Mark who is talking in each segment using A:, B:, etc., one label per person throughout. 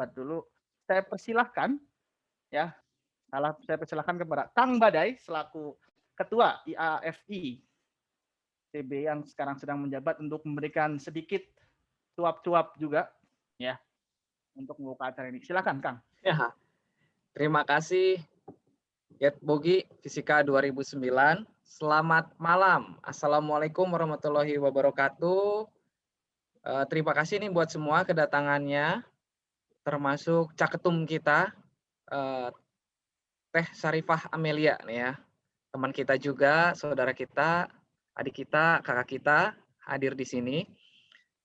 A: debat dulu. Saya persilahkan ya, saya persilahkan kepada Kang Badai selaku Ketua IAFI TB yang sekarang sedang menjabat untuk memberikan sedikit cuap-cuap juga ya untuk membuka acara ini. Silakan Kang.
B: Ya, terima kasih Get Bogi Fisika 2009. Selamat malam. Assalamualaikum warahmatullahi wabarakatuh. Terima kasih nih buat semua kedatangannya, termasuk caketum kita, Teh Sarifah Amelia nih ya. Teman kita juga, saudara kita, adik kita, kakak kita hadir di sini.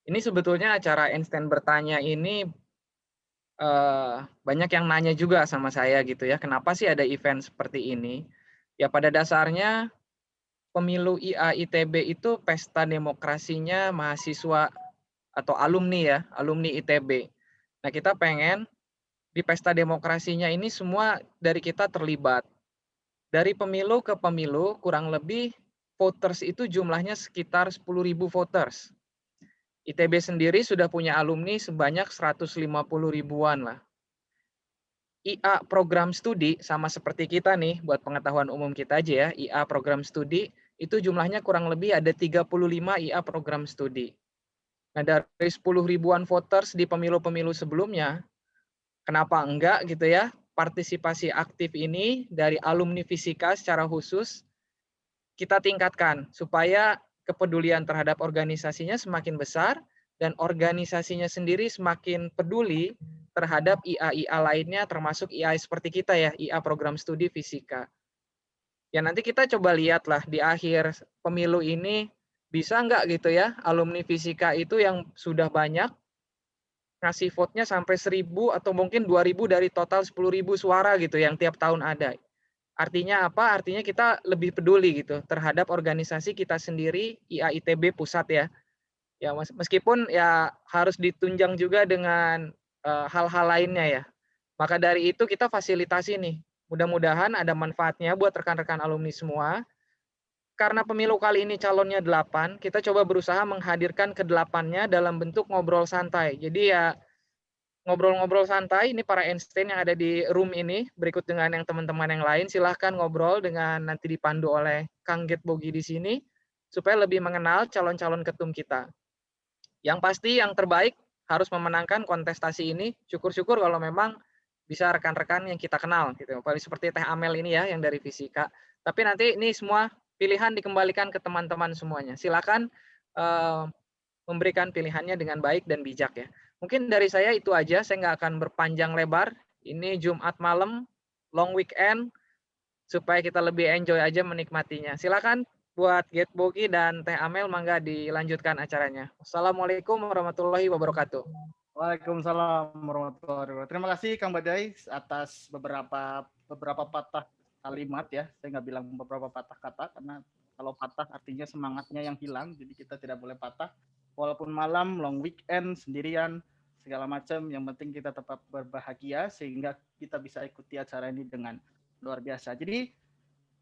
B: Ini sebetulnya acara Einstein bertanya ini banyak yang nanya juga sama saya gitu ya, kenapa sih ada event seperti ini? Ya pada dasarnya pemilu IA ITB itu pesta demokrasinya mahasiswa atau alumni ya, alumni ITB. Nah kita pengen di pesta demokrasinya ini semua dari kita terlibat. Dari pemilu ke pemilu kurang lebih voters itu jumlahnya sekitar 10.000 voters. ITB sendiri sudah punya alumni sebanyak 150 ribuan lah. IA program studi sama seperti kita nih, buat pengetahuan umum kita aja ya, IA program studi itu jumlahnya kurang lebih ada 35 IA program studi. Nah dari 10 ribuan voters di pemilu-pemilu sebelumnya, kenapa enggak gitu ya, partisipasi aktif ini dari alumni fisika secara khusus kita tingkatkan supaya kepedulian terhadap organisasinya semakin besar dan organisasinya sendiri semakin peduli terhadap IA-IA lainnya termasuk IA seperti kita ya, IA program studi fisika. Ya nanti kita coba lihatlah di akhir pemilu ini bisa nggak gitu ya alumni fisika itu yang sudah banyak ngasih vote-nya sampai 1.000 atau mungkin 2.000 dari total 10.000 suara gitu yang tiap tahun ada. Artinya apa? Artinya kita lebih peduli gitu terhadap organisasi kita sendiri IAITB pusat ya. Ya meskipun ya harus ditunjang juga dengan hal-hal lainnya ya. Maka dari itu kita fasilitasi nih. Mudah-mudahan ada manfaatnya buat rekan-rekan alumni semua. Karena pemilu kali ini calonnya 8, kita coba berusaha menghadirkan ke-8-nya dalam bentuk ngobrol santai. Jadi ya ngobrol-ngobrol santai, ini para Einstein yang ada di room ini, berikut dengan yang teman-teman yang lain, silahkan ngobrol dengan nanti dipandu oleh Kang Get Bogi di sini, supaya lebih mengenal calon-calon ketum kita. Yang pasti yang terbaik harus memenangkan kontestasi ini, syukur-syukur kalau memang bisa rekan-rekan yang kita kenal, gitu. Paling seperti Teh Amel ini ya, yang dari fisika. Tapi nanti ini semua pilihan dikembalikan ke teman-teman semuanya. Silakan memberikan pilihannya dengan baik dan bijak ya. Mungkin dari saya itu aja, saya nggak akan berpanjang lebar. Ini Jumat malam, long weekend, supaya kita lebih enjoy aja menikmatinya. Silakan buat Get Bogi dan Teh Amel, mangga dilanjutkan acaranya. Wassalamualaikum warahmatullahi wabarakatuh.
A: Waalaikumsalam warahmatullahi wabarakatuh. Terima kasih Kang Badai atas beberapa patah kalimat ya. Saya nggak bilang beberapa patah kata karena kalau patah artinya semangatnya yang hilang. Jadi kita tidak boleh patah. Walaupun malam, long weekend, sendirian, segala macam. Yang penting kita tetap berbahagia sehingga kita bisa ikuti acara ini dengan luar biasa. Jadi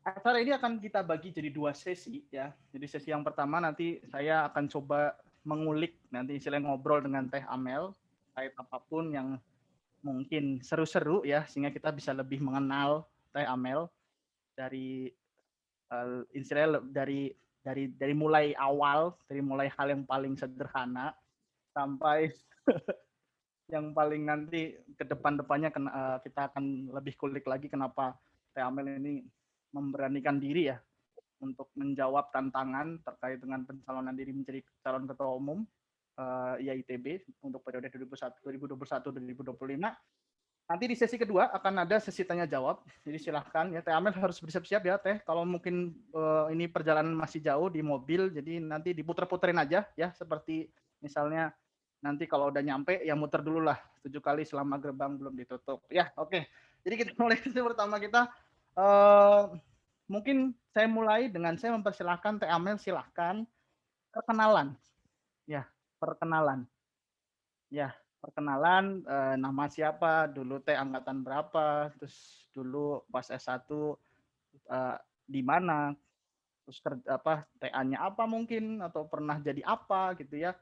A: acara ini akan kita bagi jadi 2 sesi ya. Jadi sesi yang pertama nanti saya akan coba mengulik nanti istilahnya ngobrol dengan Teh Amel terkait apapun yang mungkin seru-seru ya sehingga kita bisa lebih mengenal Teh Amel dari istilahnya dari mulai awal, dari mulai hal yang paling sederhana sampai yang paling nanti ke depan-depannya kita akan lebih kulik lagi kenapa Teh Amel ini memberanikan diri ya untuk menjawab tantangan terkait dengan pencalonan diri menjadi calon ketua umum IAITB untuk periode 2021-2025. Nanti di sesi kedua akan ada sesi tanya jawab. Jadi silahkan ya Teh Amel harus bersiap-siap ya Teh. Kalau mungkin ini perjalanan masih jauh di mobil, jadi nanti diputer-puterin aja ya seperti misalnya nanti kalau udah nyampe ya muter dulu lah 7 kali selama gerbang belum ditutup. Ya oke. Jadi kita mulai sesi pertama kita. Mungkin saya mulai dengan saya mempersilahkan Teh Amel, silahkan perkenalan. Ya, perkenalan. Ya, perkenalan nama siapa, dulu Teh angkatan berapa, terus dulu pas S1 di mana, terus TA-nya apa mungkin atau pernah jadi apa gitu ya.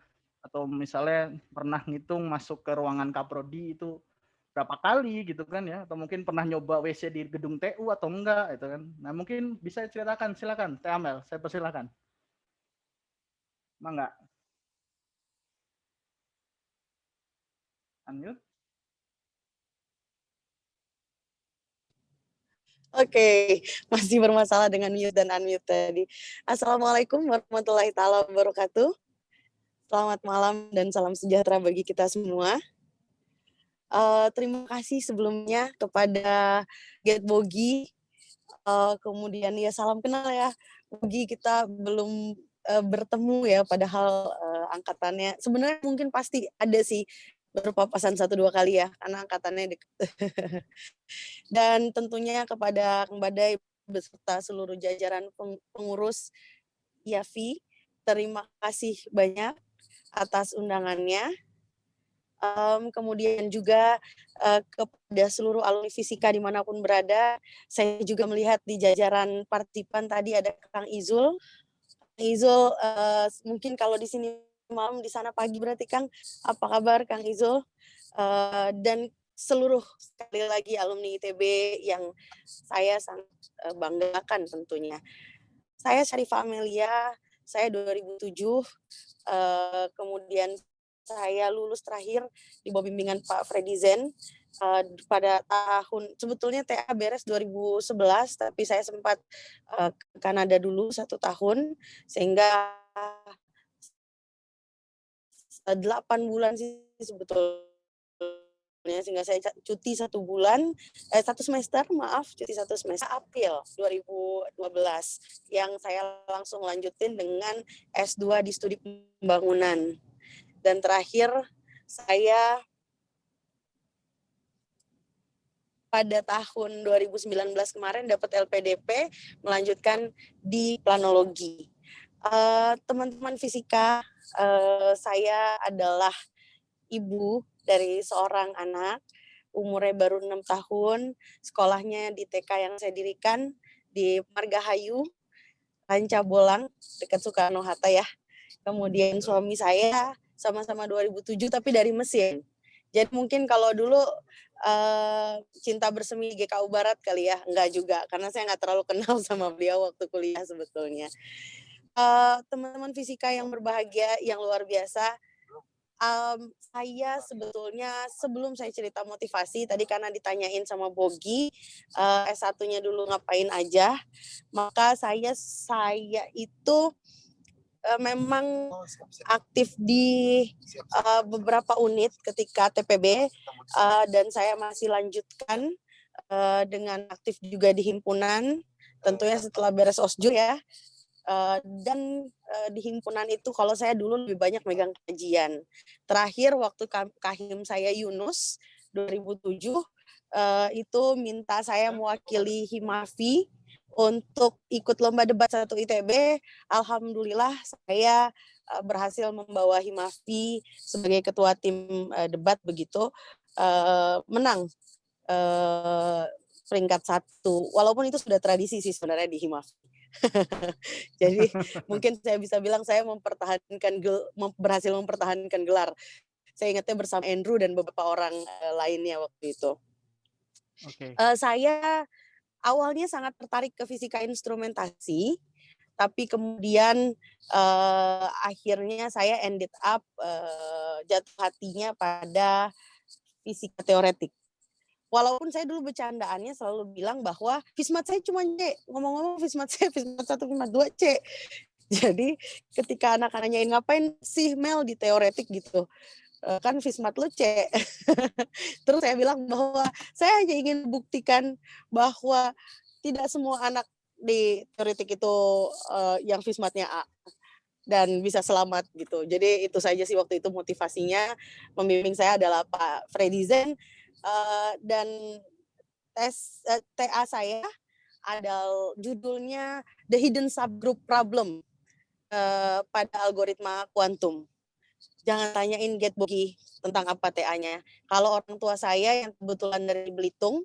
A: Atau misalnya pernah ngitung masuk ke ruangan Kaprodi itu berapa kali gitu kan ya, atau mungkin pernah nyoba WC di gedung TU atau enggak itu kan. Nah, mungkin bisa ceritakan, silakan Teh Amel, saya persilakan. Mangga. Unmute.
C: Oke, masih bermasalah dengan mute dan unmute tadi. Assalamualaikum warahmatullahi taala wabarakatuh. Selamat malam dan salam sejahtera bagi kita semua. Terima kasih sebelumnya kepada Get Bogi. Kemudian ya salam kenal ya, Bogi, kita belum bertemu ya, padahal angkatannya sebenarnya mungkin pasti ada sih berpapasan 1-2 kali ya, karena angkatannya dekat. Dan tentunya kepada Kang Badai beserta seluruh jajaran pengurus IAFI, terima kasih banyak atas undangannya. Kemudian juga kepada seluruh alumni fisika dimanapun berada, saya juga melihat di jajaran partisipan tadi ada Kang Izul. Kang Izul, mungkin kalau di sini malam, di sana pagi berarti Kang. Apa kabar Kang Izul? Dan seluruh sekali lagi alumni ITB yang saya sangat banggakan tentunya. Saya Syarifah Amelia, saya 2007, kemudian saya lulus terakhir di bawah bimbingan Pak Freddy Zen pada tahun, sebetulnya TA beres 2011, tapi saya sempat ke Kanada dulu 1 tahun, sehingga 8 bulan sih sebetulnya, sehingga saya cuti 1 bulan, 1 semester, maaf, cuti 1 semester, April 2012, yang saya langsung lanjutin dengan S2 di studi pembangunan. Dan terakhir, saya pada tahun 2019 kemarin dapat LPDP, melanjutkan di planologi. Teman-teman fisika, saya adalah ibu dari seorang anak, umurnya baru 6 tahun, sekolahnya di TK yang saya dirikan di Margahayu, Ranca Bolang, dekat Soekarno-Hatta ya. Kemudian suami saya sama-sama 2007 tapi dari Mesin. Jadi mungkin kalau dulu cinta bersemi GKU Barat kali ya, enggak juga, karena saya nggak terlalu kenal sama beliau waktu kuliah sebetulnya. Teman-teman fisika yang berbahagia, yang luar biasa, saya sebetulnya sebelum saya cerita motivasi, tadi karena ditanyain sama Bogi, S1-nya dulu ngapain aja, maka saya itu memang aktif di beberapa unit ketika TPB, dan saya masih lanjutkan dengan aktif juga di himpunan, tentunya setelah beres OSJU ya. Dan di himpunan itu kalau saya dulu lebih banyak megang kajian. Terakhir waktu kahim saya Yunus 2007 itu minta saya mewakili Himafi untuk ikut lomba debat 1 ITB. Alhamdulillah saya berhasil membawa Himafi sebagai ketua tim debat begitu, menang peringkat 1. Walaupun itu sudah tradisi sih sebenarnya di Himafi. Jadi mungkin saya bisa bilang saya berhasil mempertahankan gelar. Saya ingatnya bersama Andrew dan beberapa orang lainnya waktu itu.
A: Oke.
C: Saya awalnya sangat tertarik ke fisika instrumentasi, tapi kemudian akhirnya saya ended up jatuh hatinya pada fisika teoretik. Walaupun saya dulu bercandaannya selalu bilang bahwa Fismat saya cuma C. Ngomong-ngomong Fismat saya Fismat 1, Fismat 2 C. Jadi ketika anak-anak nanyain ngapain sih Mel di teoretik gitu, kan Fismat lu C. Terus saya bilang bahwa saya hanya ingin buktikan bahwa tidak semua anak di teoretik itu yang Fismatnya A dan bisa selamat gitu. Jadi itu saja sih waktu itu motivasinya. Membimbing saya adalah Pak Freddy Zen. Dan TA saya adalah judulnya The Hidden Subgroup Problem pada algoritma kuantum. Jangan tanyain Get Bogi tentang apa TA-nya. Kalau orang tua saya yang kebetulan dari Belitung,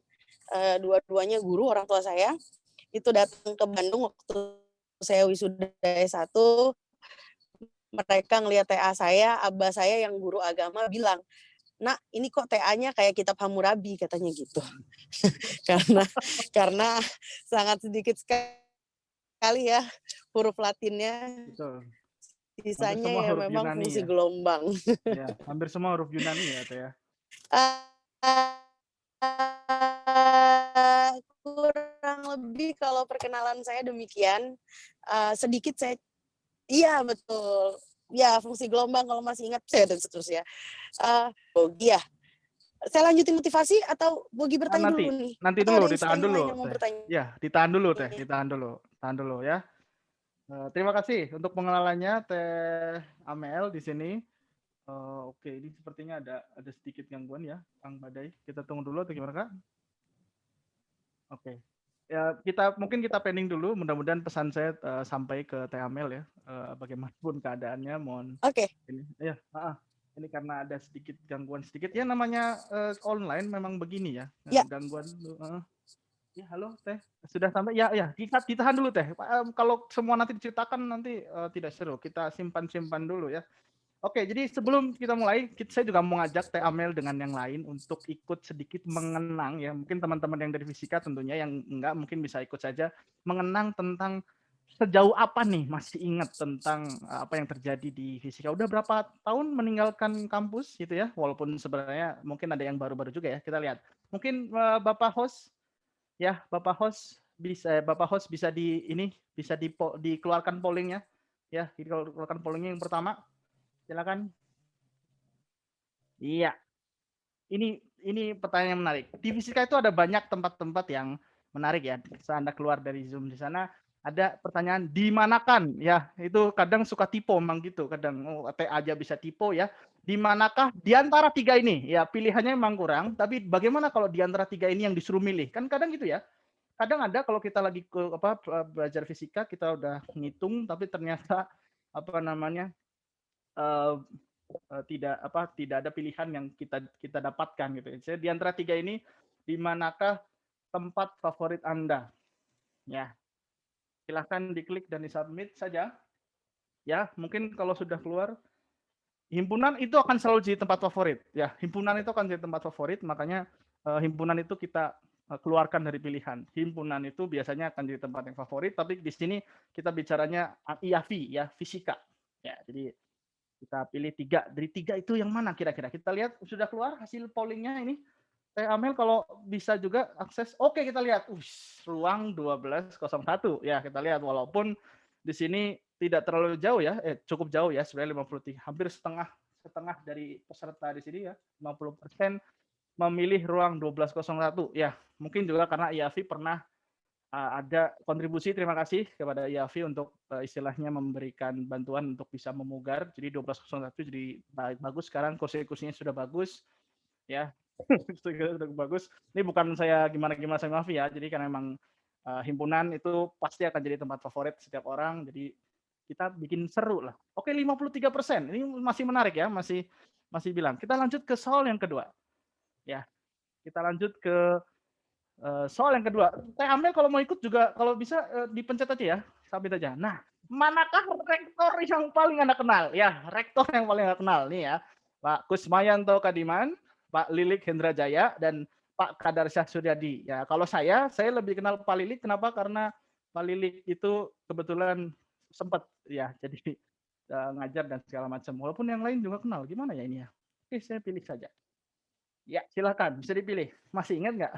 C: dua-duanya guru orang tua saya, itu datang ke Bandung waktu saya wisuda S1, mereka ngelihat TA saya, abah saya yang guru agama bilang, "Nak, ini kok TA-nya kayak kitab Hammurabi," katanya gitu. Karena karena sangat sedikit sekali ya huruf Latinnya,
A: Betul. Hampir
C: sisanya
A: semua
C: ya
A: huruf
C: memang
A: Yunani
C: fungsi
A: ya.
C: gelombang.
A: Ya, hampir semua huruf Yunani ya, Teh ya.
C: Kurang lebih kalau perkenalan saya demikian, sedikit saya iya betul, ya fungsi gelombang kalau masih ingat saya dan seterusnya. Bogi ya? Saya lanjutin motivasi atau Bogi
A: Nah,
C: bertanya dulu
A: nanti
C: nih?
A: nanti
C: Atau
A: dulu,
C: ada
A: ditahan
C: yang
A: dulu,
C: lain yang mau
A: Teh.
C: bertanya?
A: Ya, ditahan dulu, Teh, ditahan dulu ya. Terima kasih untuk pengenalannya Teh Amel di sini. Oke, ini sepertinya ada sedikit gangguan ya, Kang Badai. Kita tunggu dulu atau gimana, Kak? Oke. Ya, mungkin kita pending dulu. Mudah-mudahan pesan saya sampai ke Teh Amel ya. Bagaimanapun keadaannya, mohon
C: Oke.
A: ini. Ya, ini karena ada sedikit gangguan sedikit. Ya namanya online memang begini ya.
C: Ya.
A: Gangguan. Ya, halo Teh. Sudah sampai? Ya, ditahan dulu Teh. Kalau semua nanti diceritakan nanti tidak seru. Kita simpan-simpan dulu ya. Oke, jadi sebelum kita mulai, saya juga mau ngajak Teh Amel dengan yang lain untuk ikut sedikit mengenang ya. Mungkin teman-teman yang dari fisika tentunya, yang enggak mungkin bisa ikut saja mengenang tentang sejauh apa nih masih ingat tentang apa yang terjadi di fisika. Udah berapa tahun meninggalkan kampus gitu ya, walaupun sebenarnya mungkin ada yang baru-baru juga ya. Kita lihat. Mungkin Bapak host ya, Bapak host bisa dikeluarkan pollingnya ya, dikeluarkan pollingnya yang pertama. Silakan. Iya, ini pertanyaan yang menarik. Di fisika itu ada banyak tempat-tempat yang menarik ya. Bisa Anda keluar dari Zoom di sana, ada pertanyaan di manakan ya. Itu kadang suka typo memang gitu. Kadang T aja bisa typo ya. Di manakah di antara tiga ini? Ya, pilihannya memang kurang, tapi bagaimana kalau di antara tiga ini yang disuruh milih? Kan kadang gitu ya. Kadang ada kalau kita lagi belajar fisika, kita udah ngitung tapi ternyata apa namanya? tidak ada pilihan yang kita dapatkan gitu. Jadi di antara tiga ini, di manakah tempat favorit Anda? Ya, silahkan diklik dan disubmit saja. Ya, mungkin kalau sudah keluar, himpunan itu akan selalu jadi tempat favorit. Ya, himpunan itu akan jadi tempat favorit, makanya himpunan itu kita keluarkan dari pilihan. Himpunan itu biasanya akan jadi tempat yang favorit, tapi di sini kita bicaranya IAV ya, fisika. Ya, jadi kita pilih tiga. Dari tiga itu yang mana kira-kira? Kita lihat sudah keluar hasil pollingnya ini. Teh Amel kalau bisa juga akses. Oke, kita lihat. Ruang 1201. Ya, kita lihat walaupun di sini tidak terlalu jauh ya. Cukup jauh ya, sebenarnya 53. Hampir setengah dari peserta di sini ya. 50% memilih ruang 1201. Ya, mungkin juga karena IAV pernah ada kontribusi. Terima kasih kepada IAVI untuk istilahnya memberikan bantuan untuk bisa memugar. Jadi 1201 jadi bagus sekarang, kursi-kursinya sudah bagus ya. Sudah bagus. Ini bukan saya gimana-gimana sama IAVI ya. Jadi karena memang himpunan itu pasti akan jadi tempat favorit setiap orang. Jadi kita bikin seru lah. Oke, 53%. Ini masih menarik ya, masih bilang. Kita lanjut ke soal yang kedua. Ya. Kita lanjut ke soal yang kedua. Teh Amel kalau mau ikut juga kalau bisa dipencet aja ya, submit aja. Nah, manakah rektor yang paling Anda kenal? Ya, rektor yang paling Anda kenal nih ya. Pak Kusmayanto Kadiman, Pak Lilik Hendrajaya, dan Pak Kadarsyah Suryadi. Ya, kalau saya lebih kenal Pak Lilik. Kenapa? Karena Pak Lilik itu kebetulan sempat ya jadi ngajar dan segala macam. Walaupun yang lain juga kenal. Gimana ya ini ya? Oke, saya pilih saja. Ya, silakan. Bisa dipilih. Masih ingat nggak?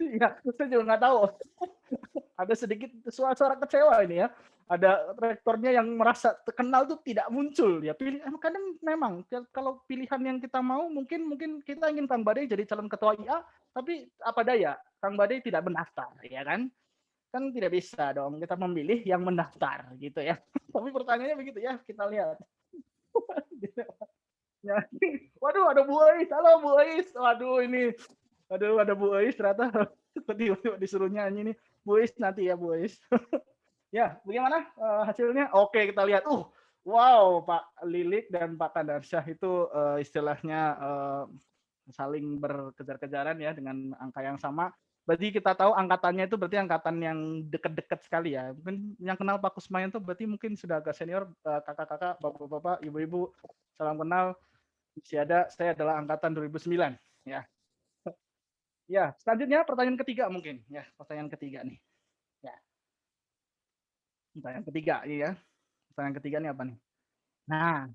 A: Iya, saya juga nggak tahu. Ada sedikit suara kecewa ini ya. Ada rektornya yang merasa terkenal tuh tidak muncul ya. Kadang memang kalau pilihan yang kita mau mungkin kita ingin Kang Badai jadi calon ketua IA, tapi apa daya Kang Badai tidak mendaftar, ya kan? Kan tidak bisa dong kita memilih yang mendaftar gitu ya. Tapi pertanyaannya begitu ya, kita lihat. Ya. Waduh, ada Bu Ais. Halo Bu Ais. Waduh, ini ada Bu Ais ternyata tiba-tiba disuruh nyanyi nih. Bu Ais nanti ya Bu Ais. Ya, bagaimana hasilnya? Oke, kita lihat. Wow, Pak Lilik dan Pak Kadarsyah itu istilahnya saling berkejar-kejaran ya dengan angka yang sama. Berarti kita tahu angkatannya itu berarti angkatan yang dekat-dekat sekali ya. Mungkin yang kenal Pak Kusmayan itu berarti mungkin sudah agak senior, kakak-kakak, bapak-bapak, ibu-ibu, salam kenal. Masih ada, saya adalah angkatan 2009 ya. Ya, selanjutnya pertanyaan ketiga mungkin ya, pertanyaan ketiga nih. Ya, pertanyaan ketiga ya. Pertanyaan ketiga nih apa nih? Nah,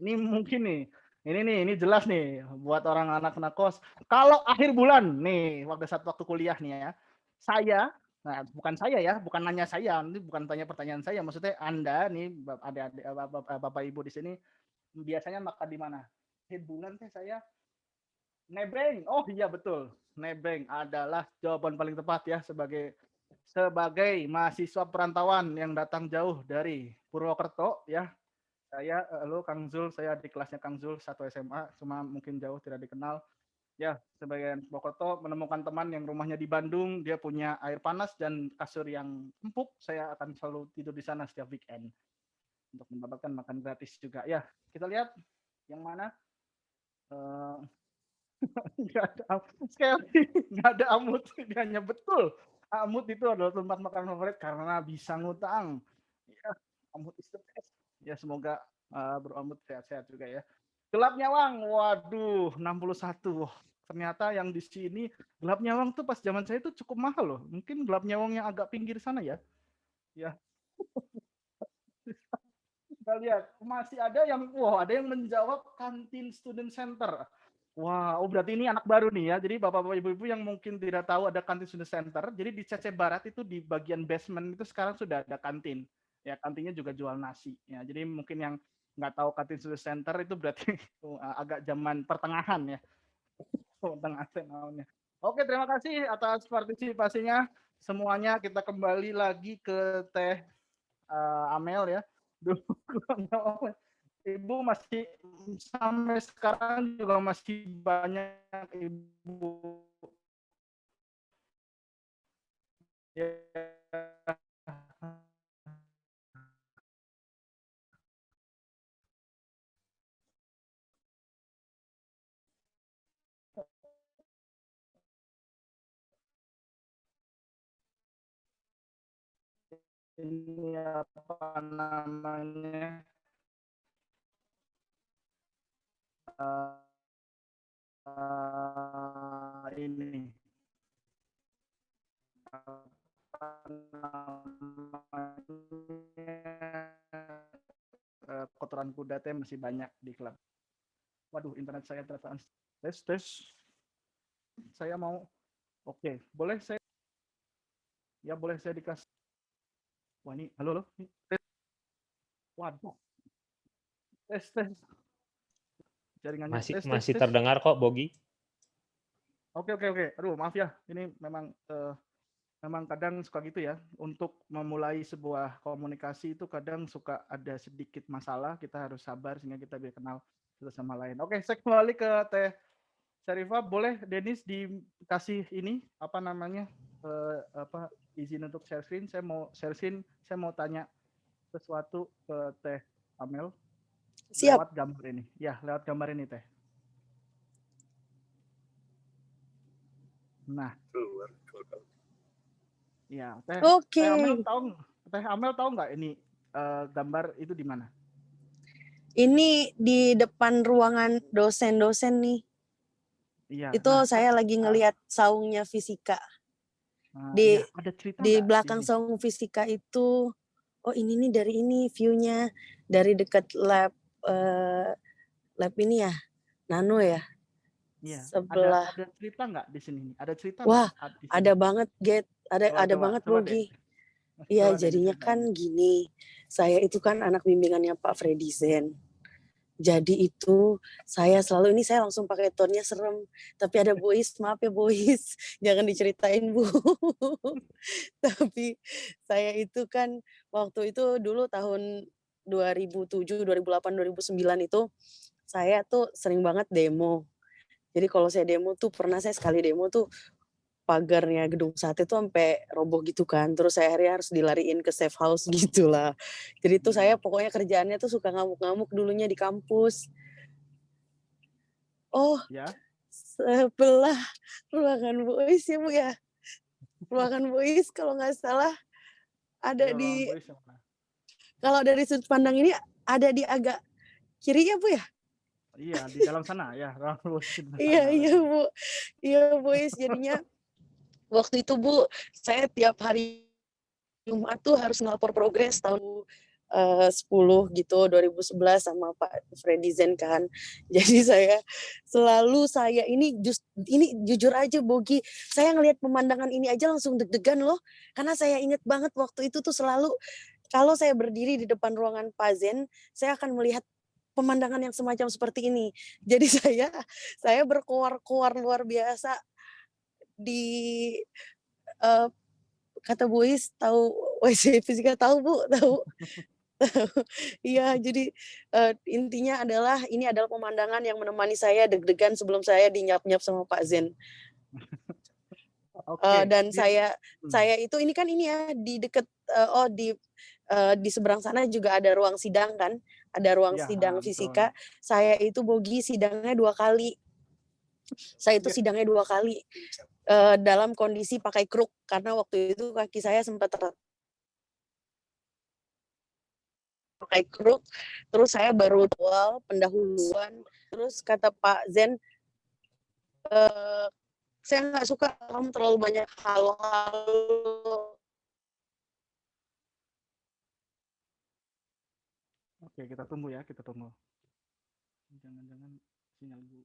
A: ini mungkin nih. Ini jelas nih buat orang anak-anak kos. Kalau akhir bulan nih, waktu kuliah nih ya. Saya, nah bukan saya ya, bukan nanya saya, ini bukan tanya pertanyaan saya, maksudnya Anda nih adik-adik Bapak Ibu di sini biasanya makan di mana? Akhir bulan teh saya nebeng. Oh iya betul. Nebeng adalah jawaban paling tepat ya sebagai mahasiswa perantauan yang datang jauh dari Purwokerto ya. Saya halo Kang Zul, saya di kelasnya Kang Zul 1 SMA, cuma mungkin jauh tidak dikenal. Ya, sebagai Purwokerto menemukan teman yang rumahnya di Bandung, dia punya air panas dan kasur yang empuk, saya akan selalu tidur di sana setiap weekend untuk mendapatkan makan gratis juga. Ya, kita lihat yang mana nggak ada sekali nggak ada Amut, hanya betul Amut itu adalah tempat makan favorit karena bisa ngutang ya. Amut is the best ya, semoga Bro Amut sehat-sehat juga ya. Gelap Nyawang, waduh 61. Wah, ternyata yang di sini Gelap Nyawang tuh pas zaman saya itu cukup mahal loh, mungkin Gelap Nyawang yang agak pinggir sana ya. Kita lihat masih ada yang ada yang menjawab kantin student center. Wah, berarti ini anak baru nih ya. Jadi bapak-bapak ibu-ibu yang mungkin tidak tahu ada kantin student center. Jadi di CC Barat itu di bagian basement itu sekarang sudah ada kantin. Ya, kantinnya juga jual nasi. Ya, jadi mungkin yang nggak tahu kantin student center itu berarti agak zaman pertengahan ya. Tengah-tengahnya. Oke, terima kasih atas partisipasinya. Semuanya kita kembali lagi ke Teh Amel ya. Ibu masih sampai sekarang juga masih banyak ibu ya, ini apa namanya ini kotoran kuda teh masih banyak di klub. Waduh, internet saya ternyata tes. Saya mau boleh saya dikasih. Wah, ini halo. Tes. Waduh. Tes. Jaringannya
D: masih terdengar kok, Bogi.
A: Oke. Aduh, maaf ya. Ini memang kadang suka gitu ya. Untuk memulai sebuah komunikasi itu kadang suka ada sedikit masalah. Kita harus sabar sehingga kita bisa kenal satu sama lain. Oke, saya kembali ke Teh Syarifah. Boleh Denis dikasih ini apa namanya izin untuk share screen. Saya mau tanya sesuatu ke Teh Amel.
C: Siap.
A: Lewat gambar ini. Ya, lewat gambar ini Teh. Nah, ya, Teh Amel tahu nggak ini gambar itu di mana?
C: Ini di depan ruangan dosen-dosen nih.
A: Iya.
C: Itu saya lagi ngelihat saungnya fisika.
A: Ada cerita
C: di belakang saung fisika itu, ini nih dari ini view-nya dari dekat lab ini ya, Nano ya.
A: Iya.
C: Sebelah.
A: Ada cerita nggak di sini? Ada cerita?
C: Wah, ada banget, ada banget Bogi. Iya, jadinya kan gini. Saya itu kan anak bimbingannya Pak Freddy Zen. Jadi itu saya langsung pakai tone-nya serem. Tapi ada Bois, maaf ya Bois, jangan diceritain Bu. Tapi saya itu kan waktu itu dulu tahun 2007, 2008, 2009 itu saya tuh sering banget demo. Jadi kalau saya demo tuh saya sekali demo tuh pagarnya gedung sate tuh sampai roboh gitu kan. Terus saya akhirnya harus dilariin ke safe house gitu lah. Jadi tuh saya pokoknya kerjaannya tuh suka ngamuk-ngamuk dulunya di kampus.
A: Ya.
C: Sebelah ruangan Bois ya Bu ya. Ruangan Bois kalau nggak salah ada di, kalau dari sudut pandang ini ada di agak kiri ya Bu ya?
A: Iya, di dalam sana ya, ruang publik di
C: Iya
A: sana
C: iya
A: berarti.
C: Bu, iya Bu Is, jadinya waktu itu Bu, saya tiap hari Jumat tuh harus ngelapor progres tahun 10 gitu 2011 sama Pak Freddy Zen kan. Jadi saya ini ini jujur aja Bogi, saya ngelihat pemandangan ini aja langsung deg-degan loh. Karena saya inget banget waktu itu tuh selalu kalau saya berdiri di depan ruangan Pak Zen, saya akan melihat pemandangan yang semacam seperti ini. Jadi saya berkoar-koar luar biasa di eh, kata Bois tahu WC fisika tahu Bu, tahu. Iya, jadi, intinya adalah ini adalah pemandangan yang menemani saya deg-degan sebelum saya dinyap-nyap sama Pak Zen.
A: Oke,
C: Dan saya
A: hmm,
C: itu ini kan ini ya di dekat, di seberang sana juga ada ruang sidang kan, ada ruang
A: iya,
C: sidang
A: betul.
C: fisika. Saya itu Bogi sidangnya 2 kali. Saya itu
A: Iya,
C: sidangnya 2 kali, dalam kondisi pakai kruk karena waktu itu kaki saya sempat pakai kruk, terus saya baru awal pendahuluan, terus kata Pak Zen, eee, "Saya nggak suka kamu terlalu banyak halo-halo."
A: oke kita tunggu ya, kita tunggu. Jangan-jangan sinyalku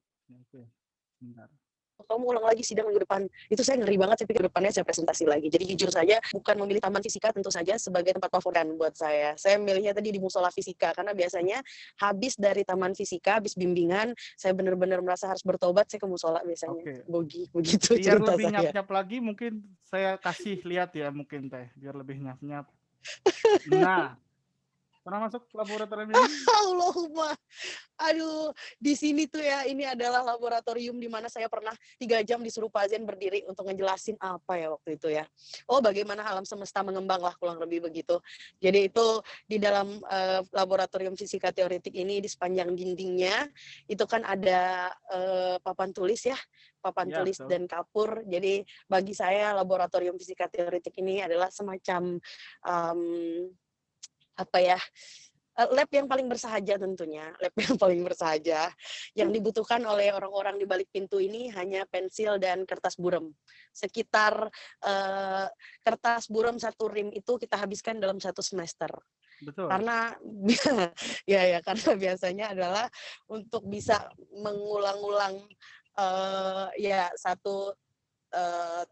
A: ya. Sebentar.
C: "Kamu ulang lagi sidang minggu depan." Itu saya ngeri banget, saya pikir depannya saya presentasi lagi. Jadi jujur saja bukan memilih taman fisika tentu saja sebagai tempat favorit buat saya. Saya milihnya tadi di musola fisika karena biasanya habis dari taman fisika, habis bimbingan, saya benar-benar merasa harus bertobat, saya ke musola biasanya.
A: Oke,
C: Bogi, begitu
A: biar
C: cerita
A: lebih
C: saya.
A: nyap-nyap lagi mungkin saya kasih lihat ya mungkin Teh, biar lebih nyap-nyap. Nah, pernah masuk laboratorium ini?
C: Allahumma. Aduh, di sini tuh ya, ini adalah laboratorium di mana saya pernah 3 jam disuruh Pak Zen berdiri untuk ngejelasin apa ya waktu itu ya. Oh, bagaimana alam semesta mengembang lah kurang lebih begitu. Jadi itu di dalam laboratorium fisika teoretik ini di sepanjang dindingnya itu kan ada papan tulis ya, papan
A: Ya,
C: tulis
A: betul.
C: dan kapur. Jadi bagi saya laboratorium fisika teoretik ini adalah semacam um, apa ya, lab yang paling bersahaja tentunya, lab yang paling bersahaja. Yang dibutuhkan oleh orang-orang di balik pintu ini hanya pensil dan kertas buram. Sekitar kertas buram 1 rim itu kita habiskan dalam 1 semester.
A: Betul.
C: Karena ya karena biasanya adalah untuk bisa mengulang-ulang ya satu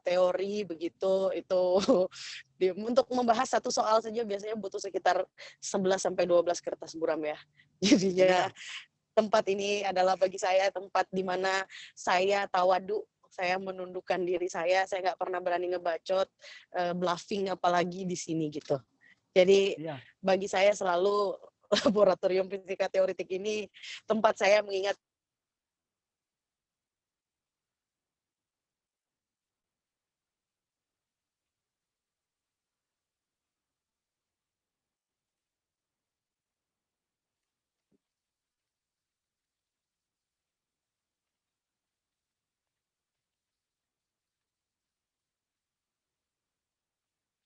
C: teori begitu itu untuk membahas satu soal saja biasanya butuh sekitar 11 sampai 12 kertas buram ya. Jadinya
A: Iya.
C: tempat ini adalah bagi saya tempat di mana saya tawadu, saya menundukkan diri saya nggak pernah berani ngebacot, bluffing apalagi di sini gitu. Jadi
A: Iya.
C: bagi saya selalu laboratorium fisika teoretik ini tempat saya mengingat.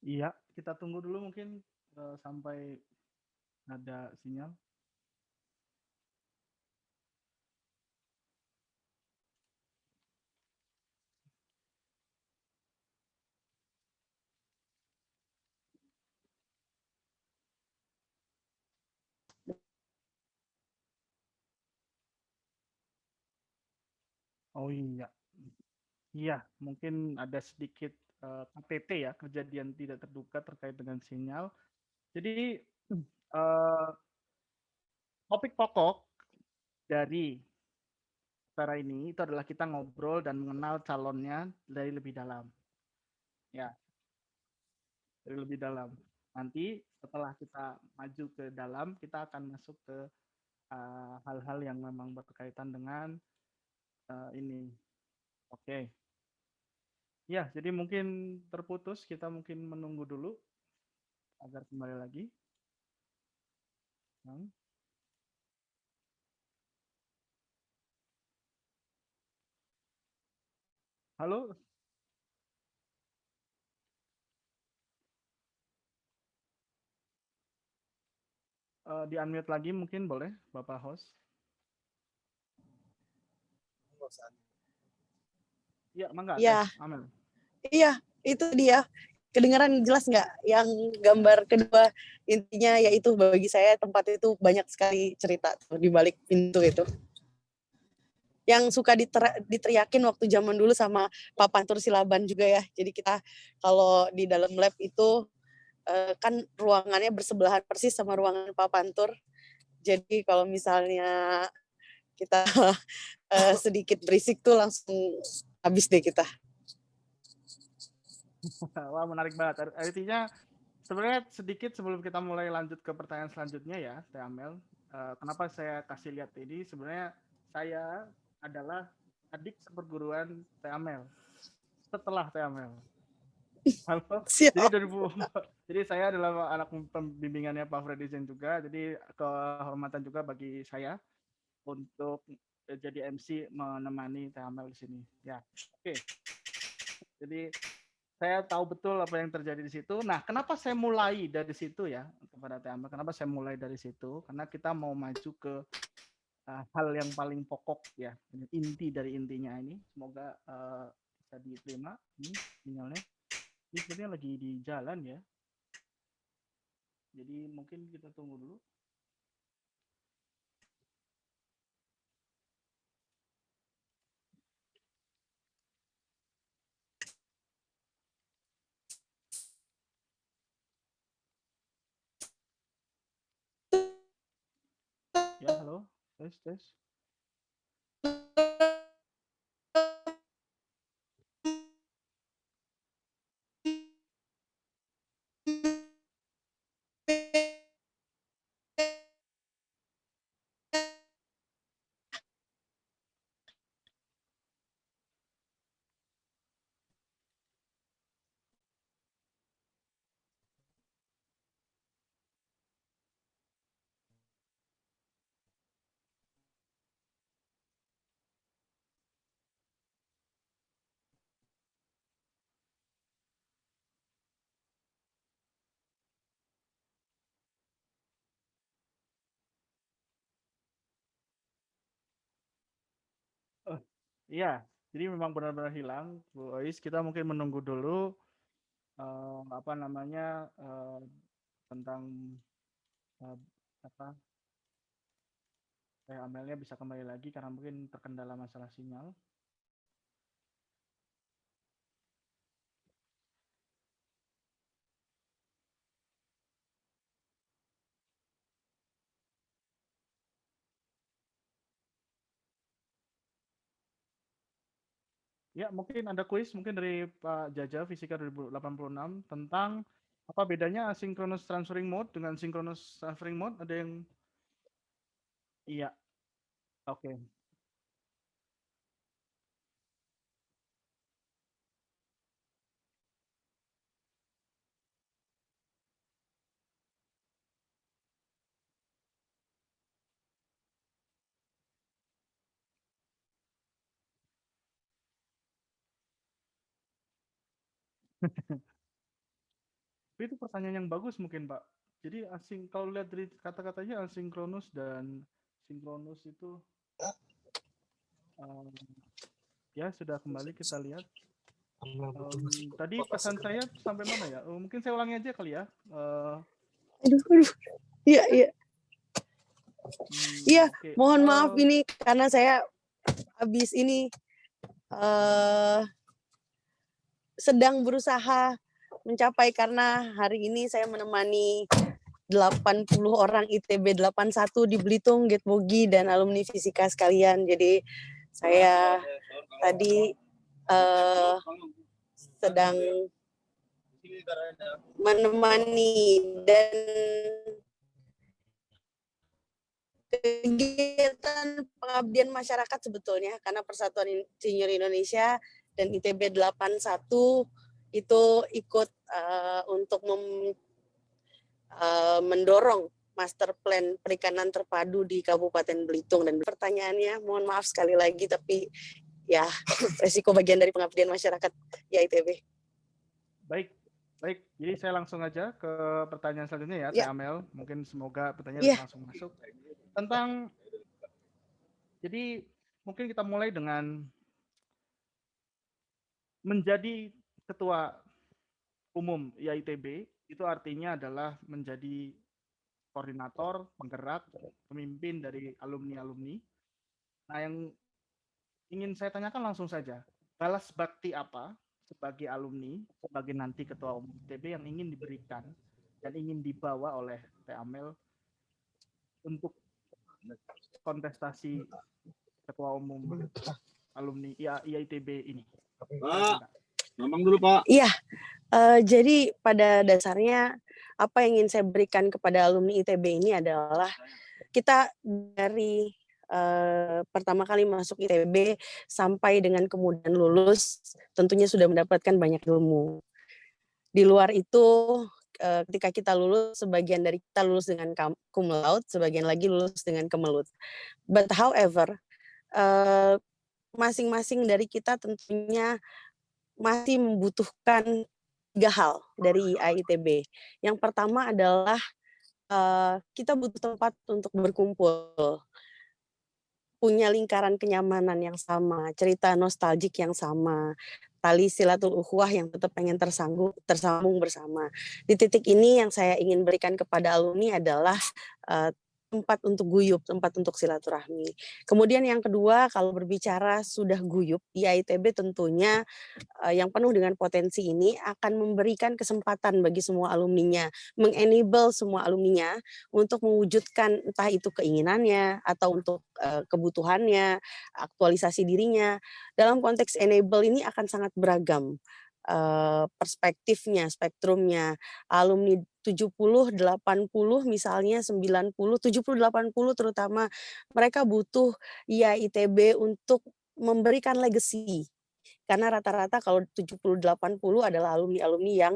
A: Iya, kita tunggu dulu mungkin sampai ada sinyal. Oh iya. Iya, mungkin ada sedikit KTT ya, kejadian tidak terduga terkait dengan sinyal. Jadi eh, topik pokok dari acara ini itu adalah kita ngobrol dan mengenal calonnya dari lebih dalam. Ya, dari lebih dalam. Nanti setelah kita maju ke dalam, kita akan masuk ke hal-hal yang memang berkaitan dengan ini. Oke. Ya, jadi mungkin terputus, kita mungkin menunggu dulu agar kembali lagi. Hmm. Halo, di unmute lagi mungkin boleh, Bapak host. Iya, mangga.
C: Ya.
A: Teh Amel.
C: Iya, itu dia. Kedengaran jelas nggak? Yang gambar kedua intinya yaitu bagi saya tempat itu banyak sekali cerita tuh di balik pintu itu. Yang suka diteriakin waktu zaman dulu sama Pak Pantur Silaban juga ya. Jadi kita kalau di dalam lab itu kan ruangannya bersebelahan persis sama ruangan Pak Pantur. Jadi kalau misalnya kita sedikit berisik tuh langsung habis deh kita.
A: Wah, menarik banget. Artinya sebenarnya sedikit sebelum kita mulai lanjut ke pertanyaan selanjutnya ya, Teh Amel. Kenapa saya kasih lihat ini? Sebenarnya saya adalah adik seperguruan Teh Amel. Setelah Teh Amel. Halo.
C: Siap.
A: Jadi saya adalah anak pembimbingannya Pak Freddy Zen juga. Jadi kehormatan juga bagi saya untuk jadi MC menemani Teh Amel di sini. Ya, oke. Jadi saya tahu betul apa yang terjadi di situ. Nah, kenapa saya mulai dari situ ya kepada Teh Amel? Kenapa saya mulai dari situ? Karena kita mau maju ke hal yang paling pokok ya, inti dari intinya ini. Semoga bisa diterima. Ini sinyalnya. Ini sebenarnya lagi di jalan ya. Jadi mungkin kita tunggu dulu. Ya, halo. Tes. Iya, jadi memang benar-benar hilang, Bu Ois. Kita mungkin menunggu dulu apa namanya tentang apa Amelnya bisa kembali lagi karena mungkin terkendala masalah sinyal. Ya, mungkin ada kuis mungkin dari Pak Jaja Fisika 2086 tentang apa bedanya asynchronous transferring mode dengan synchronous transferring mode. Ada yang iya, oke. Tapi itu pertanyaan yang bagus mungkin Pak. Jadi kalau lihat dari kata-katanya asinkronus dan sinkronus itu ya sudah kembali kita lihat. Tadi pesan saya sampai mana ya? Mungkin saya ulangi aja kali ya.
C: Aduh. Iya. Iya,
A: okay.
C: Mohon maaf ini karena saya habis ini sedang berusaha mencapai karena hari ini saya menemani 80 orang ITB 81 di Belitung, Getbogi dan alumni fisika sekalian. Jadi saya tadi sedang menemani dan kegiatan pengabdian masyarakat sebetulnya karena Persatuan Insinyur Indonesia dan ITB 81 itu ikut untuk mendorong master plan perikanan terpadu di Kabupaten Belitung. Dan pertanyaannya mohon maaf sekali lagi tapi ya resiko bagian dari pengabdian masyarakat ya ITB.
A: Baik. Jadi saya langsung aja ke pertanyaan selanjutnya ya, Teh Amel. Mungkin semoga pertanyaan bisa langsung masuk. Tentang jadi mungkin kita mulai dengan menjadi ketua umum IAITB, itu artinya adalah menjadi koordinator, penggerak, pemimpin dari alumni-alumni. Nah, yang ingin saya tanyakan langsung saja, balas bakti apa sebagai alumni, sebagai nanti ketua umum ITB yang ingin diberikan dan ingin dibawa oleh Teh Amel untuk kontestasi ketua umum alumni IAITB ini?
E: Pak, ngomong dulu Pak.
C: Iya, jadi pada dasarnya apa yang ingin saya berikan kepada alumni ITB ini adalah kita dari pertama kali masuk ITB sampai dengan kemudian lulus tentunya sudah mendapatkan banyak ilmu. Di luar itu ketika kita lulus, sebagian dari kita lulus dengan cum laude, sebagian lagi lulus dengan kemelut. But however, masing-masing dari kita tentunya masih membutuhkan 3 hal dari IAITB. Yang pertama adalah kita butuh tempat untuk berkumpul, punya lingkaran kenyamanan yang sama, cerita nostalgik yang sama, tali silatul ukhuwah yang tetap pengen tersambung bersama. Di titik ini yang saya ingin berikan kepada alumni adalah tempat untuk guyup, tempat untuk silaturahmi. Kemudian yang kedua, kalau berbicara sudah guyup, IAITB tentunya yang penuh dengan potensi ini akan memberikan kesempatan bagi semua alumninya, mengenable semua alumninya untuk mewujudkan entah itu keinginannya atau untuk kebutuhannya, aktualisasi dirinya. Dalam konteks enable ini akan sangat beragam perspektifnya, spektrumnya. Alumni 70, 80 misalnya 90, 70, 80 terutama mereka butuh IAITB untuk memberikan legacy. Karena rata-rata kalau 70, 80 adalah alumni-alumni yang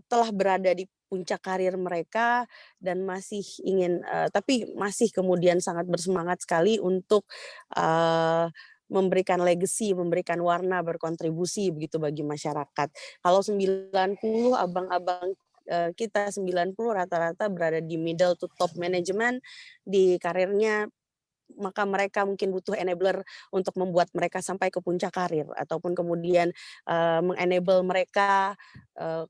C: telah berada di puncak karir mereka dan masih ingin tapi masih kemudian sangat bersemangat sekali untuk memberikan legacy, memberikan warna, berkontribusi begitu bagi masyarakat. Kalau 90 abang-abang kita 90 rata-rata berada di middle to top management di karirnya, maka mereka mungkin butuh enabler untuk membuat mereka sampai ke puncak karir ataupun kemudian mengenable mereka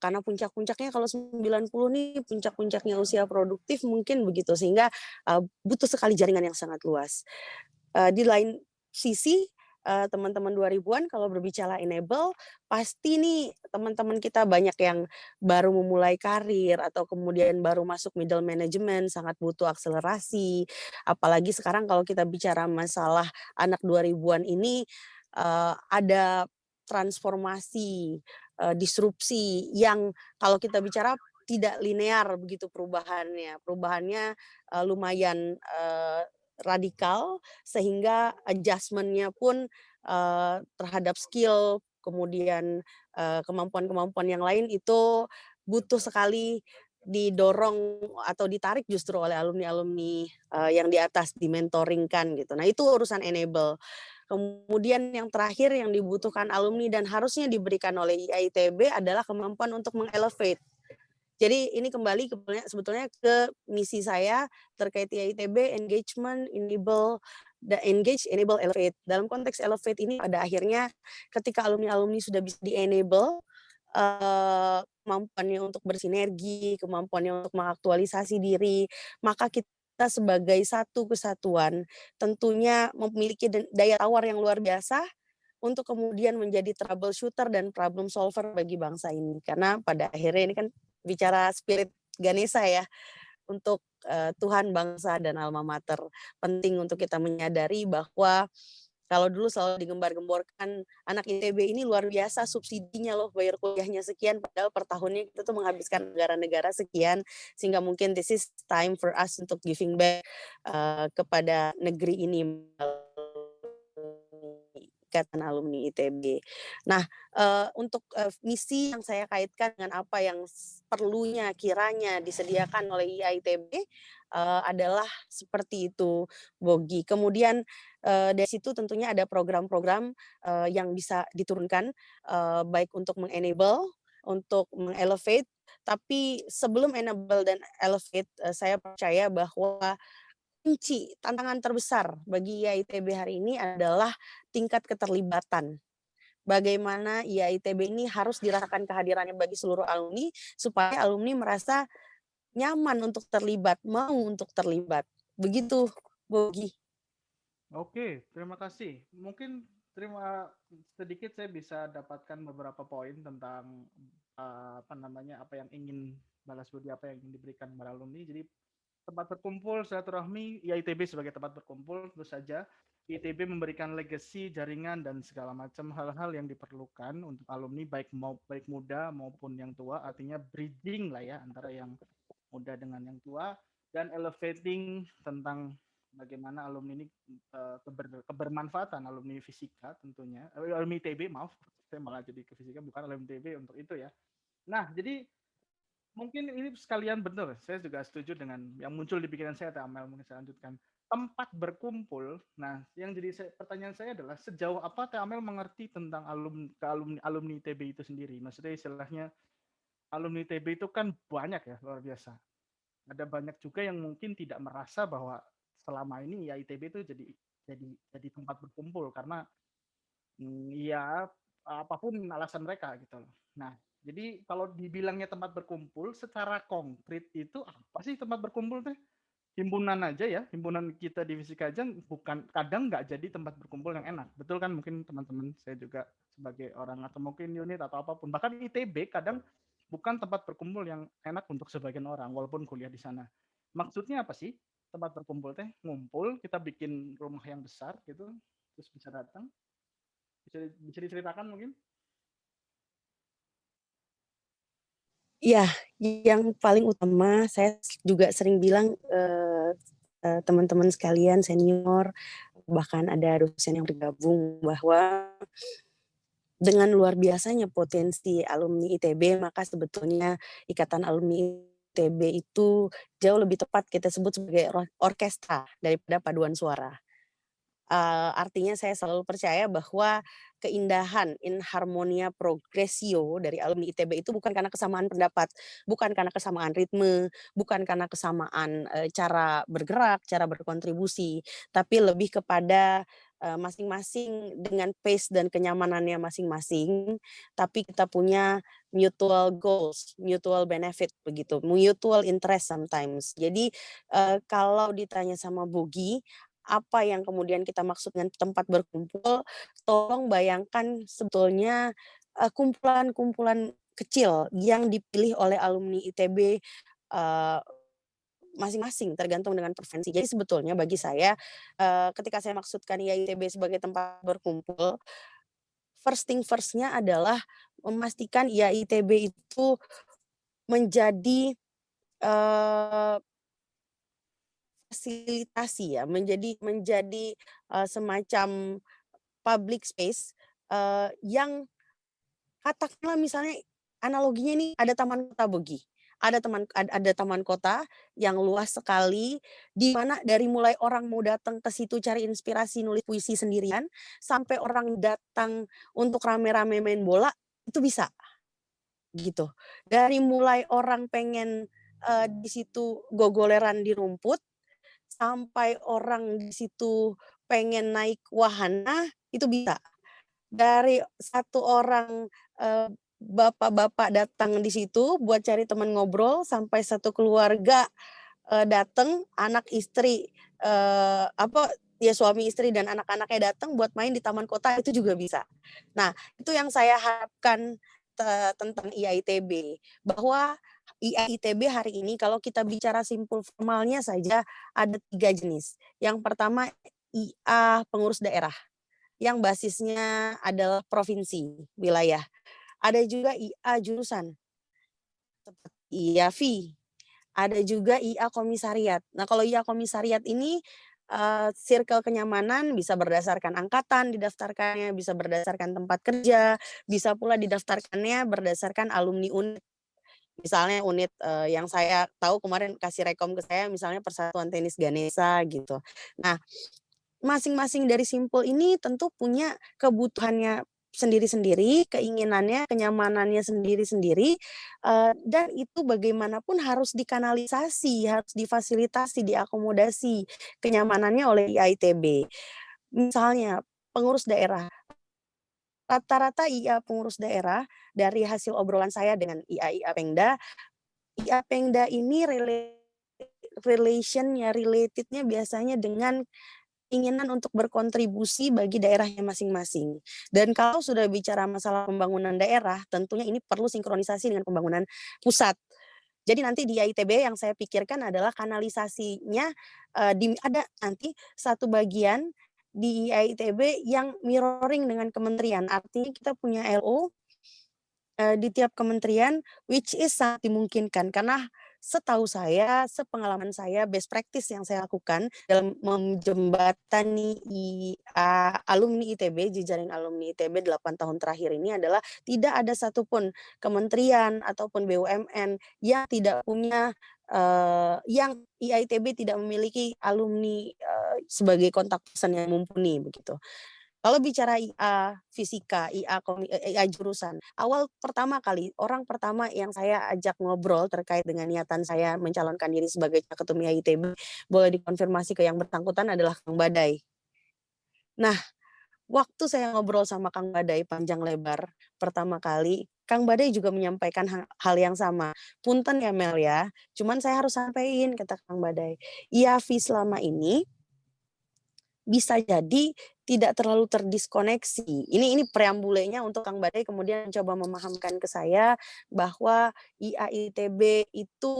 C: karena puncak-puncaknya kalau 90 nih puncak-puncaknya usia produktif mungkin begitu sehingga butuh sekali jaringan yang sangat luas. Di lain sisi teman-teman 2000-an kalau berbicara enable, pasti nih teman-teman kita banyak yang baru memulai karir atau kemudian baru masuk middle management, sangat butuh akselerasi. Apalagi sekarang kalau kita bicara masalah anak 2000-an ini ada transformasi, disrupsi yang kalau kita bicara tidak linear begitu perubahannya. Perubahannya lumayan radikal sehingga adjustment-nya pun terhadap skill, kemudian kemampuan-kemampuan yang lain itu butuh sekali didorong atau ditarik justru oleh alumni-alumni yang di atas, dimentoringkan gitu. Nah itu urusan enable. Kemudian yang terakhir yang dibutuhkan alumni dan harusnya diberikan oleh IAITB adalah kemampuan untuk mengelevate. Jadi ini kembali sebetulnya ke misi saya terkait IAITB, engagement, enable, elevate. Dalam konteks elevate ini pada akhirnya ketika alumni-alumni sudah bisa di-enable, kemampuannya untuk bersinergi, kemampuannya untuk mengaktualisasi diri, maka kita sebagai satu kesatuan tentunya memiliki daya tawar yang luar biasa untuk kemudian menjadi troubleshooter dan problem solver bagi bangsa ini. Karena pada akhirnya ini kan bicara spirit Ganesha ya, untuk Tuhan, bangsa, dan alma mater. Penting untuk kita menyadari bahwa kalau dulu selalu digembar-gemborkan anak ITB ini luar biasa subsidinya loh, bayar kuliahnya sekian, padahal per tahunnya kita tuh menghabiskan negara-negara sekian, sehingga mungkin this is time for us untuk giving back kepada negeri ini. Ikatan Alumni ITB. Nah, untuk misi yang saya kaitkan dengan apa yang perlunya kiranya disediakan oleh IAITB adalah seperti itu, Bogi. Kemudian dari situ tentunya ada program-program yang bisa diturunkan baik untuk mengenable, untuk mengelevate, tapi sebelum enable dan elevate, saya percaya bahwa kunci tantangan terbesar bagi IAITB hari ini adalah tingkat keterlibatan. Bagaimana IAITB ini harus dirasakan kehadirannya bagi seluruh alumni, supaya alumni merasa nyaman untuk terlibat, mau untuk terlibat. Begitu, Bogi.
A: Oke, terima kasih. Mungkin sedikit saya bisa dapatkan beberapa poin tentang apa yang ingin balas budi, apa yang ingin diberikan para alumni. Jadi tempat berkumpul silaturahmi IAITB sebagai tempat berkumpul, tentu saja IITB memberikan legacy, jaringan, dan segala macam hal-hal yang diperlukan untuk alumni baik muda maupun yang tua, artinya bridging lah ya antara yang muda dengan yang tua, dan elevating tentang bagaimana alumni ini kebermanfaatan alumni fisika tentunya, alumni ITB, maaf, saya malah jadi ke fisika, bukan alumni ITB untuk itu ya. Nah, jadi mungkin ini sekalian benar, saya juga setuju dengan yang muncul di pikiran saya, Amel, mungkin saya lanjutkan. Tempat berkumpul, nah yang jadi pertanyaan saya adalah sejauh apa Teh Amel mengerti tentang alumni ITB itu sendiri? Maksudnya istilahnya alumni ITB itu kan banyak ya, luar biasa. Ada banyak juga yang mungkin tidak merasa bahwa selama ini ya ITB itu jadi tempat berkumpul karena ya apapun alasan mereka gitu loh. Nah, jadi kalau dibilangnya tempat berkumpul secara konkret itu apa sih tempat berkumpul teh? Himpunan aja ya, himpunan kita di Fisika aja bukan, kadang nggak jadi tempat berkumpul yang enak. Betul kan, mungkin teman-teman saya juga sebagai orang atau mungkin unit atau apapun. Bahkan ITB kadang bukan tempat berkumpul yang enak untuk sebagian orang walaupun kuliah di sana. Maksudnya apa sih tempat berkumpul teh? Ngumpul, kita bikin rumah yang besar gitu, terus bisa datang. Bisa diceritakan mungkin?
C: Ya, yang paling utama saya juga sering bilang teman-teman sekalian senior, bahkan ada dosen yang bergabung, bahwa dengan luar biasanya potensi alumni ITB, maka sebetulnya Ikatan Alumni ITB itu jauh lebih tepat kita sebut sebagai orkestra daripada paduan suara. Artinya saya selalu percaya bahwa keindahan in harmonia progressio dari alumni ITB itu bukan karena kesamaan pendapat, bukan karena kesamaan ritme, bukan karena kesamaan cara bergerak, cara berkontribusi, tapi lebih kepada masing-masing dengan pace dan kenyamanannya masing-masing, tapi kita punya mutual goals, mutual benefit begitu, mutual interest sometimes. Jadi kalau ditanya sama Bogi, apa yang kemudian kita maksud dengan tempat berkumpul, tolong bayangkan sebetulnya kumpulan-kumpulan kecil yang dipilih oleh alumni ITB masing-masing tergantung dengan preferensi. Jadi sebetulnya bagi saya ketika saya maksudkan ITB sebagai tempat berkumpul, first thing first-nya adalah memastikan ITB itu menjadi fasilitasi ya, menjadi semacam public space yang katakanlah misalnya analoginya ini ada taman kota Bogi. Ada taman kota yang luas sekali, di mana dari mulai orang mau datang ke situ cari inspirasi nulis puisi sendirian, sampai orang datang untuk rame-rame main bola, itu bisa. Gitu. Dari mulai orang pengen di situ gogoleran di rumput, sampai orang di situ pengen naik wahana, itu bisa. Dari satu orang bapak-bapak datang di situ buat cari teman ngobrol, sampai satu keluarga datang, anak istri suami istri dan anak-anaknya datang buat main di taman kota, itu juga bisa. Nah, itu yang saya harapkan tentang IAITB, bahwa IAITB hari ini kalau kita bicara simpul formalnya saja ada 3 jenis. Yang pertama IA pengurus daerah, yang basisnya adalah provinsi, wilayah. Ada juga IA jurusan, seperti IA FI. Ada juga IA komisariat. Nah, kalau IA komisariat ini circle kenyamanan bisa berdasarkan angkatan didaftarkannya, bisa berdasarkan tempat kerja, bisa pula didaftarkannya berdasarkan alumni unit. Misalnya unit yang saya tahu kemarin kasih rekom ke saya, misalnya Persatuan Tenis Ganesha gitu. Nah, masing-masing dari simpul ini tentu punya kebutuhannya sendiri-sendiri, keinginannya, kenyamanannya sendiri-sendiri, dan itu bagaimanapun harus dikanalisasi, harus difasilitasi, diakomodasi kenyamanannya oleh IAITB. Misalnya pengurus daerah, rata-rata IA pengurus daerah dari hasil obrolan saya dengan IA Pengda ini relatednya biasanya dengan keinginan untuk berkontribusi bagi daerahnya masing-masing. Dan kalau sudah bicara masalah pembangunan daerah, tentunya ini perlu sinkronisasi dengan pembangunan pusat. Jadi nanti di ITB yang saya pikirkan adalah kanalisasinya, ada nanti satu bagian di ITB yang mirroring dengan kementerian. Artinya kita punya LO di tiap kementerian, which is sangat dimungkinkan karena setahu saya, sepengalaman saya, best practice yang saya lakukan dalam menjembatani alumni ITB, jejaring alumni ITB 8 tahun terakhir ini adalah tidak ada satupun kementerian ataupun BUMN yang tidak punya yang IITB tidak memiliki alumni sebagai kontak person yang mumpuni begitu. Kalau bicara IA fisika, IA jurusan, orang pertama yang saya ajak ngobrol terkait dengan niatan saya mencalonkan diri sebagai ketum IITB, boleh dikonfirmasi ke yang bersangkutan adalah Kang Badai. Nah, waktu saya ngobrol sama Kang Badai panjang lebar pertama kali, Kang Badai juga menyampaikan hal yang sama. Punten ya Mel ya, cuman saya harus sampaikan, kata Kang Badai. IAFI selama ini bisa jadi tidak terlalu terdiskoneksi. Ini preambulenya untuk Kang Badai kemudian coba memahamkan ke saya bahwa IAITB itu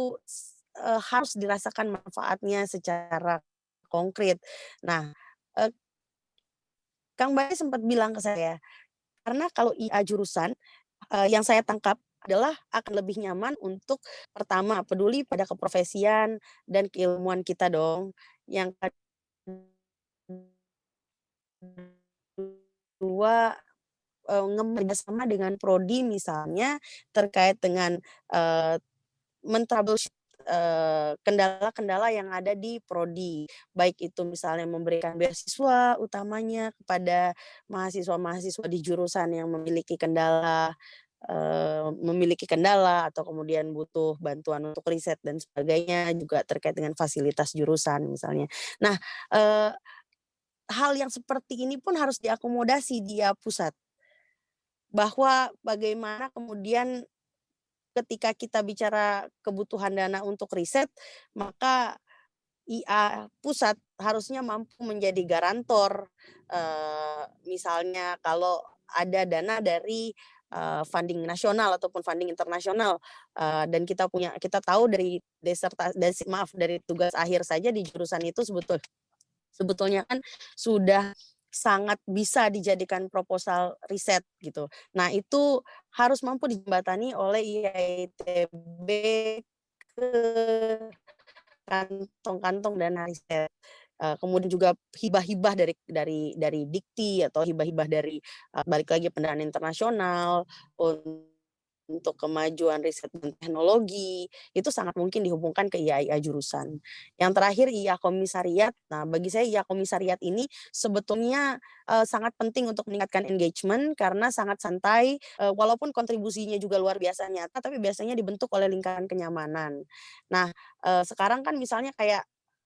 C: harus dirasakan manfaatnya secara konkret. Nah, Kang Badai sempat bilang ke saya, karena kalau IA jurusan yang saya tangkap adalah akan lebih nyaman untuk pertama peduli pada keprofesian dan keilmuan kita dong. Yang kedua, kerjasama dengan prodi misalnya terkait dengan men-troubleshoot kendala-kendala yang ada di prodi, baik itu misalnya memberikan beasiswa utamanya kepada mahasiswa-mahasiswa di jurusan yang memiliki kendala atau kemudian butuh bantuan untuk riset dan sebagainya, juga terkait dengan fasilitas jurusan misalnya. Nah, hal yang seperti ini pun harus diakomodasi di pusat. Bahwa bagaimana kemudian ketika kita bicara kebutuhan dana untuk riset, maka IA pusat harusnya mampu menjadi garantor. Misalnya kalau ada dana dari funding nasional ataupun funding internasional, dan kita tahu dari dari tugas akhir saja di jurusan itu sebetulnya kan sudah sangat bisa dijadikan proposal riset gitu. Nah, itu harus mampu dijembatani oleh IITB ke kantong-kantong dana riset. Kemudian juga hibah-hibah dari Dikti atau hibah-hibah dari balik lagi pendanaan internasional untuk kemajuan riset dan teknologi, itu sangat mungkin dihubungkan ke IA jurusan. Yang terakhir IA komisariat. Nah, bagi saya IA komisariat ini sebetulnya sangat penting untuk meningkatkan engagement karena sangat santai, walaupun kontribusinya juga luar biasa nyata, tapi biasanya dibentuk oleh lingkaran kenyamanan. Nah, sekarang kan misalnya kayak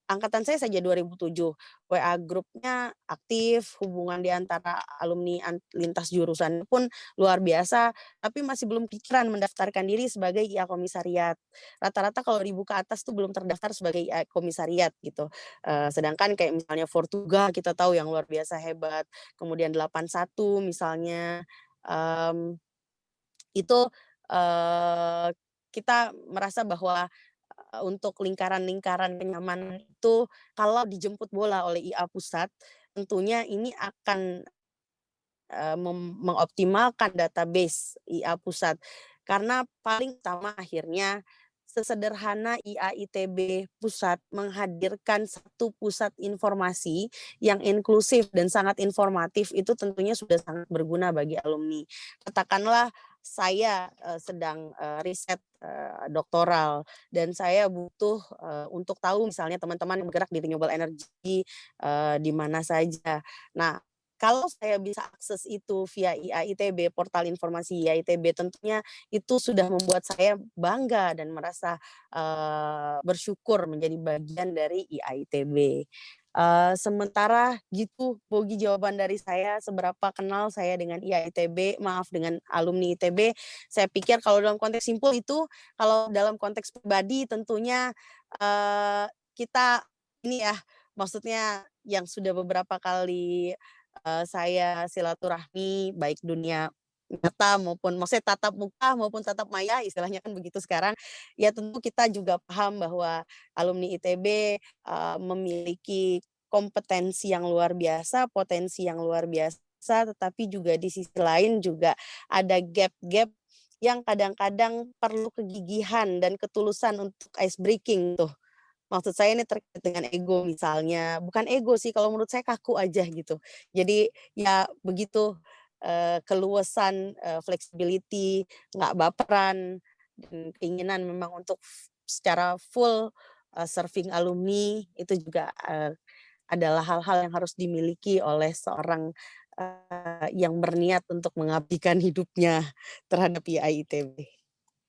C: angkatan saya saja 2007, WA grupnya aktif, hubungan di antara alumni lintas jurusan pun luar biasa, tapi masih belum pikiran mendaftarkan diri sebagai IA komisariat. Rata-rata kalau 1000 ke atas tuh belum terdaftar sebagai IA komisariat gitu. Sedangkan kayak misalnya Fortuga kita tahu yang luar biasa hebat, kemudian 81 misalnya, itu kita merasa bahwa untuk lingkaran-lingkaran kenyamanan itu kalau dijemput bola oleh IA pusat, tentunya ini akan mengoptimalkan database IA pusat. Karena paling utama akhirnya sesederhana IA ITB pusat menghadirkan satu pusat informasi yang inklusif dan sangat informatif itu tentunya sudah sangat berguna bagi alumni. Katakanlah saya sedang riset doktoral dan saya butuh untuk tahu misalnya teman-teman yang bergerak di renewable energy di mana saja. Nah, kalau saya bisa akses itu via IA-ITB, portal informasi IA-ITB, tentunya itu sudah membuat saya bangga dan merasa, bersyukur menjadi bagian dari IA-ITB. Sementara gitu, Bogi, jawaban dari saya, seberapa kenal saya dengan IA-ITB, maaf, dengan alumni ITB, saya pikir kalau dalam konteks simpul itu, kalau dalam konteks pribadi tentunya, kita ini ya, maksudnya yang sudah beberapa kali saya silaturahmi baik dunia nyata maupun maksudnya tatap muka maupun tatap maya istilahnya kan begitu sekarang, ya tentu kita juga paham bahwa alumni ITB, memiliki kompetensi yang luar biasa, potensi yang luar biasa, tetapi juga di sisi lain juga ada gap-gap yang kadang-kadang perlu kegigihan dan ketulusan untuk ice breaking tuh. Maksud saya ini terkait dengan ego misalnya, bukan ego sih kalau menurut saya kaku aja gitu. Jadi ya begitu, keluasan, flexibility, nggak baperan, dan keinginan memang untuk secara full, serving alumni itu juga, adalah hal-hal yang harus dimiliki oleh seorang, yang berniat untuk mengabdikan hidupnya terhadap IAITB.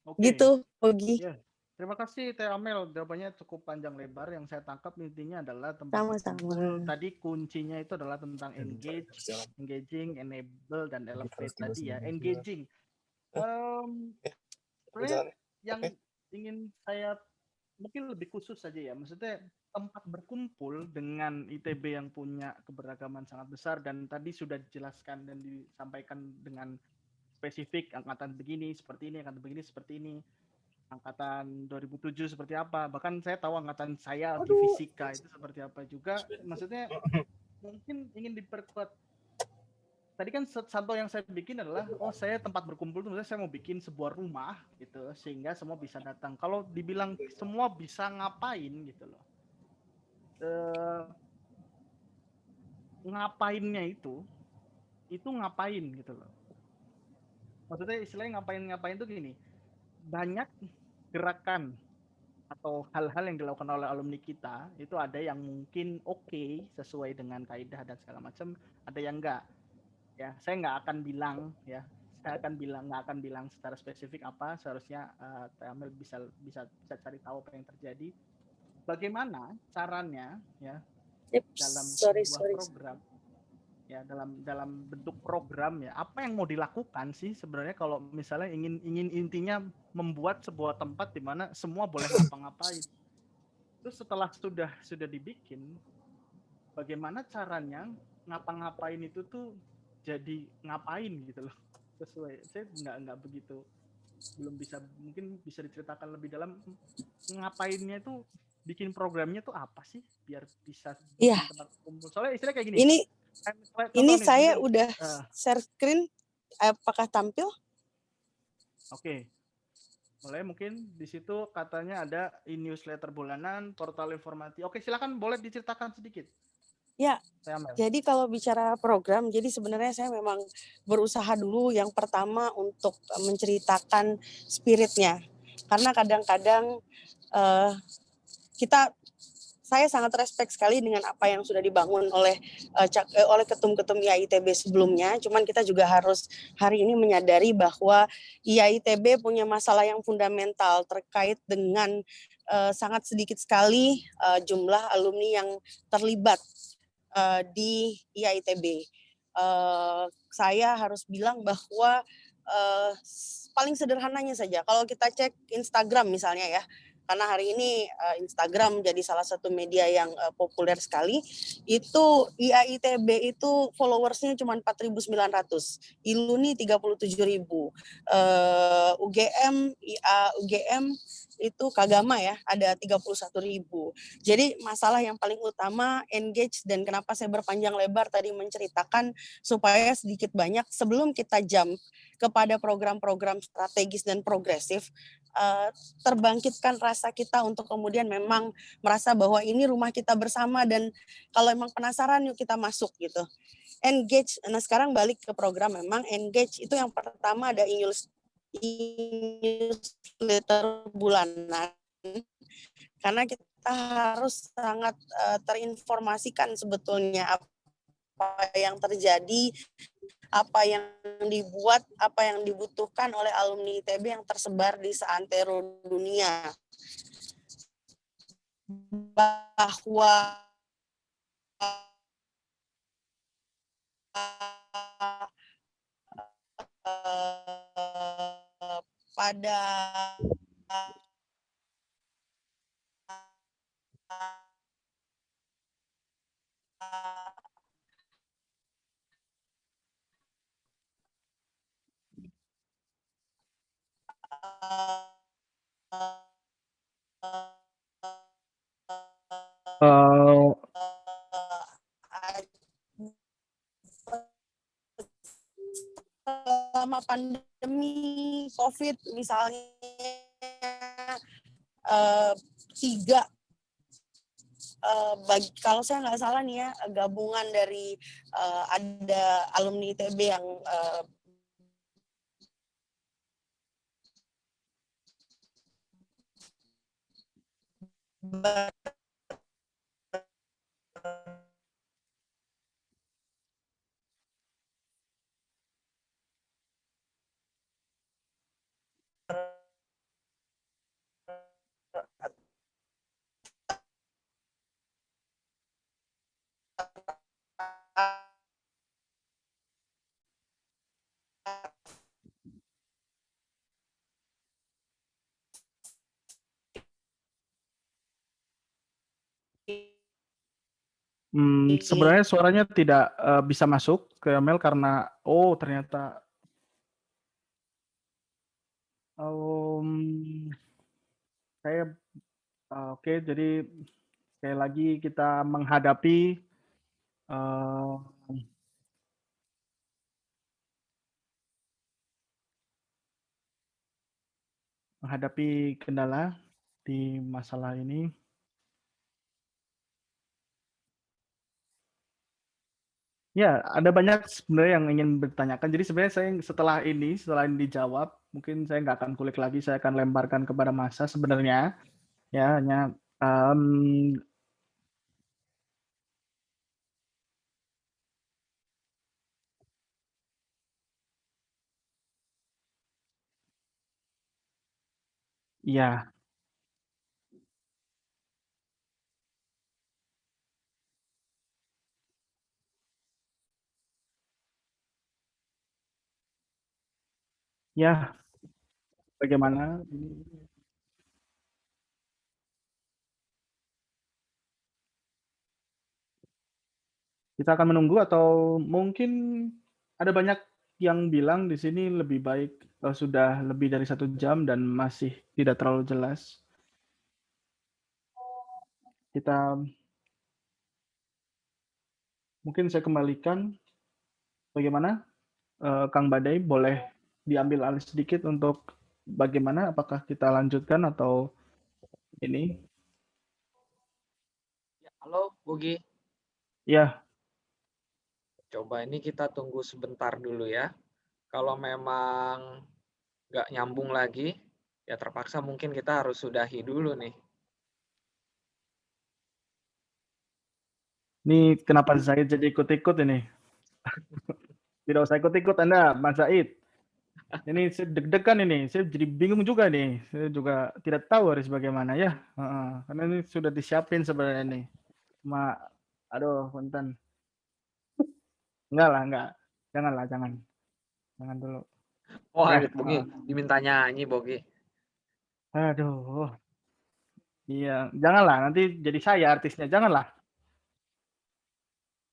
A: Oke.
C: Gitu, Ogi.
A: Ya, terima kasih Teh Amel. Jawabannya cukup panjang lebar. Yang saya tangkap intinya adalah tempat
C: Sama-sama.
A: berkumpul. Tadi kuncinya itu adalah tentang engaging, enable, dan elevate tadi ya. Engaging. Sebenarnya yang ingin saya mungkin lebih khusus saja ya. Maksudnya tempat berkumpul dengan ITB yang punya keberagaman sangat besar dan tadi sudah dijelaskan dan disampaikan dengan spesifik angkatan begini seperti ini, angkatan begini seperti ini. Angkatan 2007 seperti apa, bahkan saya tahu angkatan saya di fisika itu seperti apa juga. Maksudnya mungkin ingin diperkuat. Tadi kan contoh yang saya bikin adalah, oh saya tempat berkumpul itu saya mau bikin sebuah rumah gitu sehingga semua bisa datang. Kalau dibilang semua bisa ngapain gitu loh, ngapainnya itu ngapain gitu loh. Maksudnya istilahnya ngapain tuh gini, banyak gerakan atau hal-hal yang dilakukan oleh alumni kita itu ada yang mungkin oke, sesuai dengan kaidah dan segala macam, ada yang enggak ya. Saya nggak akan bilang ya, saya nggak akan bilang secara spesifik apa, seharusnya Teh Amel bisa cari tahu apa yang terjadi, bagaimana caranya ya dalam sebuah program ya, dalam bentuk program ya, apa yang mau dilakukan sih sebenarnya kalau misalnya ingin intinya membuat sebuah tempat di mana semua boleh ngapa-ngapain. Terus setelah sudah dibikin, bagaimana caranya ngapa-ngapain itu tuh jadi ngapain gitu loh, sesuai. Saya nggak begitu, belum bisa, mungkin bisa diceritakan lebih dalam ngapainnya itu, bikin programnya tuh apa sih biar bisa
C: Iya.
A: bikin tempat kumpul. Soalnya istilah kayak gini.
C: Ini saya udah share screen, apakah tampil?
A: Oke. Mulai mungkin di situ katanya ada e-newsletter bulanan, portal informasi. Oke, silakan boleh diceritakan sedikit.
C: Ya, jadi kalau bicara program, jadi sebenarnya saya memang berusaha dulu yang pertama untuk menceritakan spiritnya. Karena kadang-kadang saya sangat respect sekali dengan apa yang sudah dibangun oleh ketum-ketum IAITB sebelumnya. Cuman kita juga harus hari ini menyadari bahwa IAITB punya masalah yang fundamental terkait dengan sangat sedikit sekali jumlah alumni yang terlibat di IAITB. Saya harus bilang bahwa paling sederhananya saja, kalau kita cek Instagram misalnya ya, karena hari ini Instagram jadi salah satu media yang populer sekali, itu IAITB itu followersnya cuma 4.900, Iluni 37.000, UGM itu Kagama ya ada 31.000. Jadi masalah yang paling utama engage, dan kenapa saya berpanjang lebar tadi menceritakan supaya sedikit banyak sebelum kita jump kepada program-program strategis dan progresif, terbangkitkan rasa kita untuk kemudian memang merasa bahwa ini rumah kita bersama, dan kalau memang penasaran yuk kita masuk gitu. Engage. Nah sekarang balik ke program, memang engage itu yang pertama ada newsletter bulanan, karena kita harus sangat terinformasikan sebetulnya apa yang terjadi, apa yang dibuat, apa yang dibutuhkan oleh alumni ITB yang tersebar di seantero dunia. Bahwa pada
A: Eh,
C: selama pandemi COVID misalnya 3 kalau saya nggak salah nih ya, gabungan dari ada alumni ITB yang
A: sebenarnya suaranya tidak bisa masuk ke Amel karena ternyata saya oke, jadi sekali lagi kita eh, menghadapi kendala di masalah ini. Ya, ada banyak sebenarnya yang ingin bertanyakan. Jadi sebenarnya saya setelah ini dijawab, mungkin saya nggak akan kulik lagi, saya akan lemparkan kepada massa sebenarnya. Ya, hanya em, ya, ya, bagaimana? Kita akan menunggu atau mungkin ada banyak yang bilang di sini lebih baik sudah lebih dari 1 jam dan masih tidak terlalu jelas. Kita mungkin saya kembalikan bagaimana Kang Badai boleh diambil alih sedikit untuk bagaimana apakah kita lanjutkan atau ini?
B: Halo, Bogi.
A: Ya,
B: Coba ini kita tunggu sebentar dulu ya. Kalau memang nggak nyambung lagi, ya terpaksa mungkin kita harus sudahi dulu nih.
A: ini kenapa saya jadi ikut-ikut ini? Tidak usah ikut-ikut Anda, Mas Said. Ini saya deg-degan ini, saya jadi bingung juga nih. Saya juga tidak tahu harus bagaimana ya. Karena ini sudah disiapin sebenarnya nih. Cuma, aduh, punten. Enggak lah, enggak. Janganlah, jangan. Jangan dulu.
B: Oh,
A: Ya,
B: Adit Bogi, diminta nyanyi Bogi.
A: aduh. Iya, janganlah. Nanti jadi saya artisnya. Janganlah.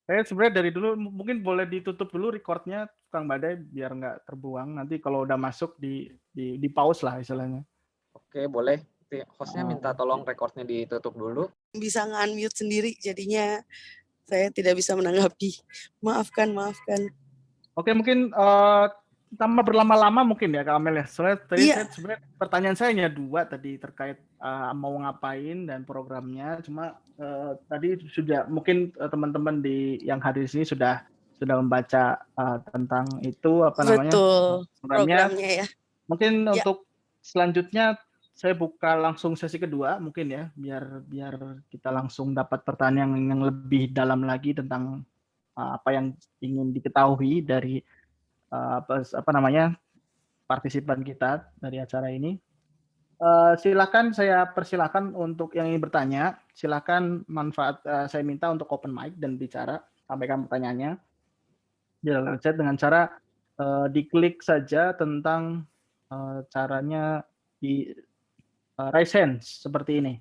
A: Saya sebenarnya dari dulu mungkin boleh ditutup dulu recordnya Kang Badai biar nggak terbuang. Nanti kalau udah masuk di pause lah istilahnya.
B: Oke, boleh. Hostnya
A: Oh.
B: minta tolong recordnya ditutup dulu.
C: bisa nge-unmute sendiri, jadinya saya tidak bisa menanggapi. Maafkan.
A: Oke, mungkin tambah berlama-lama mungkin ya Kak Amel ya. Soalnya tadi
C: Iya.
A: saya sebenarnya pertanyaan saya hanya 2 tadi terkait mau ngapain dan programnya. Cuma tadi sudah mungkin teman-teman yang hadir di sini sudah membaca tentang itu apa namanya
C: Betul,
A: programnya.
C: programnya ya.
A: Mungkin
C: Ya.
A: untuk selanjutnya saya buka langsung sesi kedua mungkin ya biar kita langsung dapat pertanyaan yang lebih dalam lagi tentang apa yang ingin diketahui dari apa namanya partisipan kita dari acara ini. Silakan, saya persilakan untuk yang ingin bertanya, silakan saya minta untuk open mic dan bicara, sampaikan pertanyaannya dalam chat dengan cara diklik saja tentang caranya di raise hand seperti ini.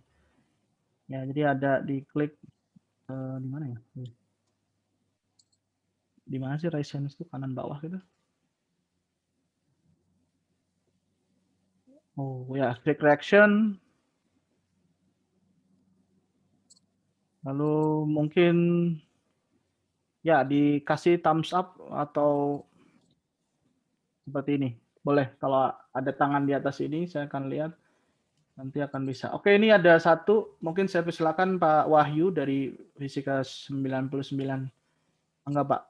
A: Ya, jadi ada diklik di mana ya? Di mana sih raise hand itu, kanan bawah gitu? Oh ya, quick reaction. Lalu mungkin ya dikasih thumbs up atau seperti ini. Boleh, kalau ada tangan di atas ini saya akan lihat, nanti akan bisa. Oke, ini ada satu, mungkin saya persilakan Pak Wahyu dari Fisika 99. Enggak, Pak?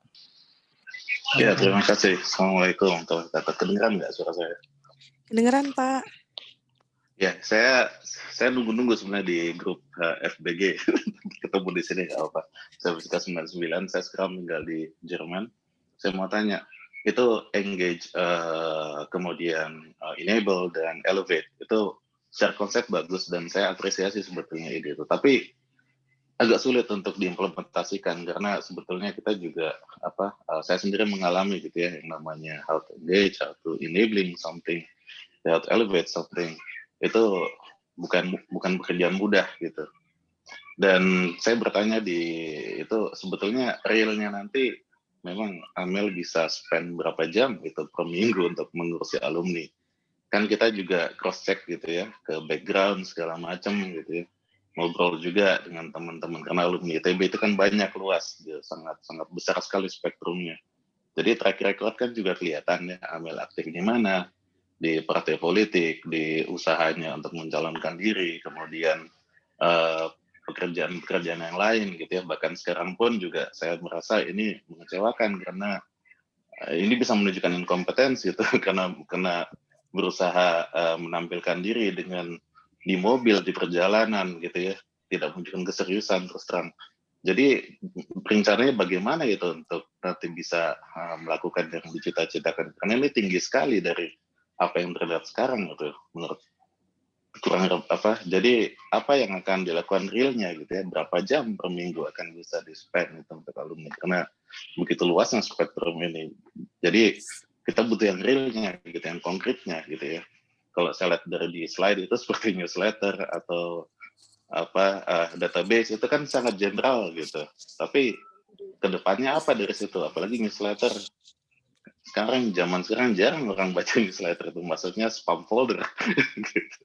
F: Ya, terima kasih. Assalamualaikum warahmatullahi wabarakatuh. Kedengeran nggak suara saya?
C: Kedengeran, Pak.
F: Ya, saya nunggu-nunggu sebenarnya di grup FBG ketemu di sini nggak apa. Saya Fisika 99, saya sekarang tinggal di Jerman. Saya mau tanya, itu engage, kemudian enable dan elevate itu secara konsep bagus dan saya apresiasi sebetulnya ide itu. Tapi agak sulit untuk diimplementasikan karena sebetulnya kita juga saya sendiri mengalami gitu ya yang namanya how to engage, how to enabling something, how to elevate something, itu bukan pekerjaan mudah gitu. Dan saya bertanya itu sebetulnya realnya nanti memang Amel bisa spend berapa jam gitu per minggu untuk mengurusi alumni. Kan kita juga cross check gitu ya ke background segala macam gitu ya, ngobrol juga dengan teman-teman karena alumni ITB itu kan banyak, luas gitu, sangat besar sekali spektrumnya. Jadi track record kan juga kelihatan ya Amel aktif di mana, di partai politik, di usahanya untuk mencalonkan diri, kemudian pekerjaan yang lain gitu ya. Bahkan sekarang pun juga saya merasa ini mengecewakan karena ini bisa menunjukkan inkompetensi itu karena berusaha menampilkan diri dengan di mobil, di perjalanan gitu ya, tidak menunjukkan keseriusan terus terang. Jadi rencananya bagaimana gitu untuk nanti bisa melakukan yang dicita-citakan, karena ini tinggi sekali dari apa yang terlihat sekarang gitu menurut kurang jadi apa yang akan dilakukan realnya gitu ya, berapa jam per minggu akan bisa di-spend gitu untuk alumni karena begitu luasnya spektrum ini. Jadi kita butuh yang realnya gitu, yang konkretnya gitu ya. Kalau saya lihat dari di slide itu seperti newsletter atau database itu kan sangat general gitu. Tapi kedepannya apa dari situ? Apalagi newsletter. Zaman sekarang jarang orang baca newsletter itu, maksudnya spam folder. Gitu.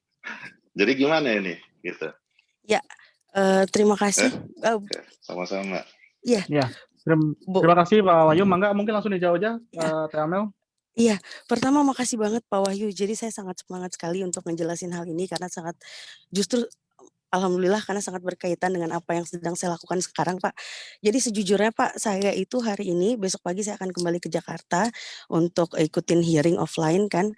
F: Jadi gimana ini? Gitu.
C: Ya, terima kasih.
F: Oke, sama-sama.
C: Iya.
A: Ya, terima kasih Pak Wahyu. Mangga mungkin langsung dijawab aja, Teh Amel.
C: Iya, pertama makasih banget Pak Wahyu. Jadi saya sangat semangat sekali untuk ngejelasin hal ini karena justru alhamdulillah karena sangat berkaitan dengan apa yang sedang saya lakukan sekarang, Pak. Jadi sejujurnya Pak, saya itu hari ini besok pagi saya akan kembali ke Jakarta untuk ikutin hearing offline kan.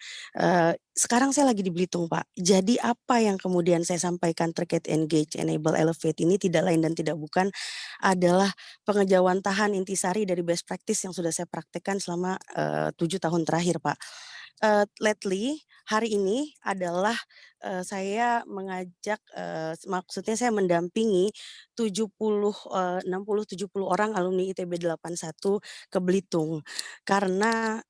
C: Sekarang saya lagi di Belitung, Pak. Jadi apa yang kemudian saya sampaikan terkait engage, enable, elevate ini tidak lain dan tidak bukan adalah pengejawantahan intisari dari best practice yang sudah saya praktekkan selama 7 tahun terakhir, Pak. Lately, hari ini adalah saya mengajak, maksudnya saya mendampingi 60-70 orang alumni ITB 81 ke Belitung. Karena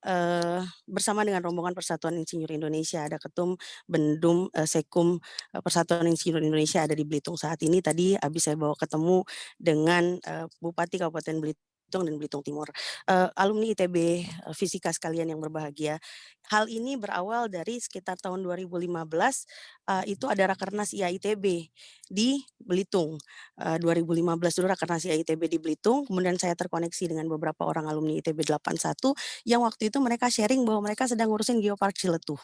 C: bersama dengan rombongan Persatuan Insinyur Indonesia, ada Ketum, Bendum, Sekum Persatuan Insinyur Indonesia ada di Belitung saat ini. Tadi habis saya bawa ketemu dengan Bupati Kabupaten Belitung dan Belitung Timur. Alumni ITB Fisika sekalian yang berbahagia. Hal ini berawal dari sekitar tahun 2015, itu ada Rakernas IAITB di Belitung. 2015 dulu Rakernas IAITB di Belitung, kemudian saya terkoneksi dengan beberapa orang alumni ITB 81 yang waktu itu mereka sharing bahwa mereka sedang ngurusin Geopark Ciletuh.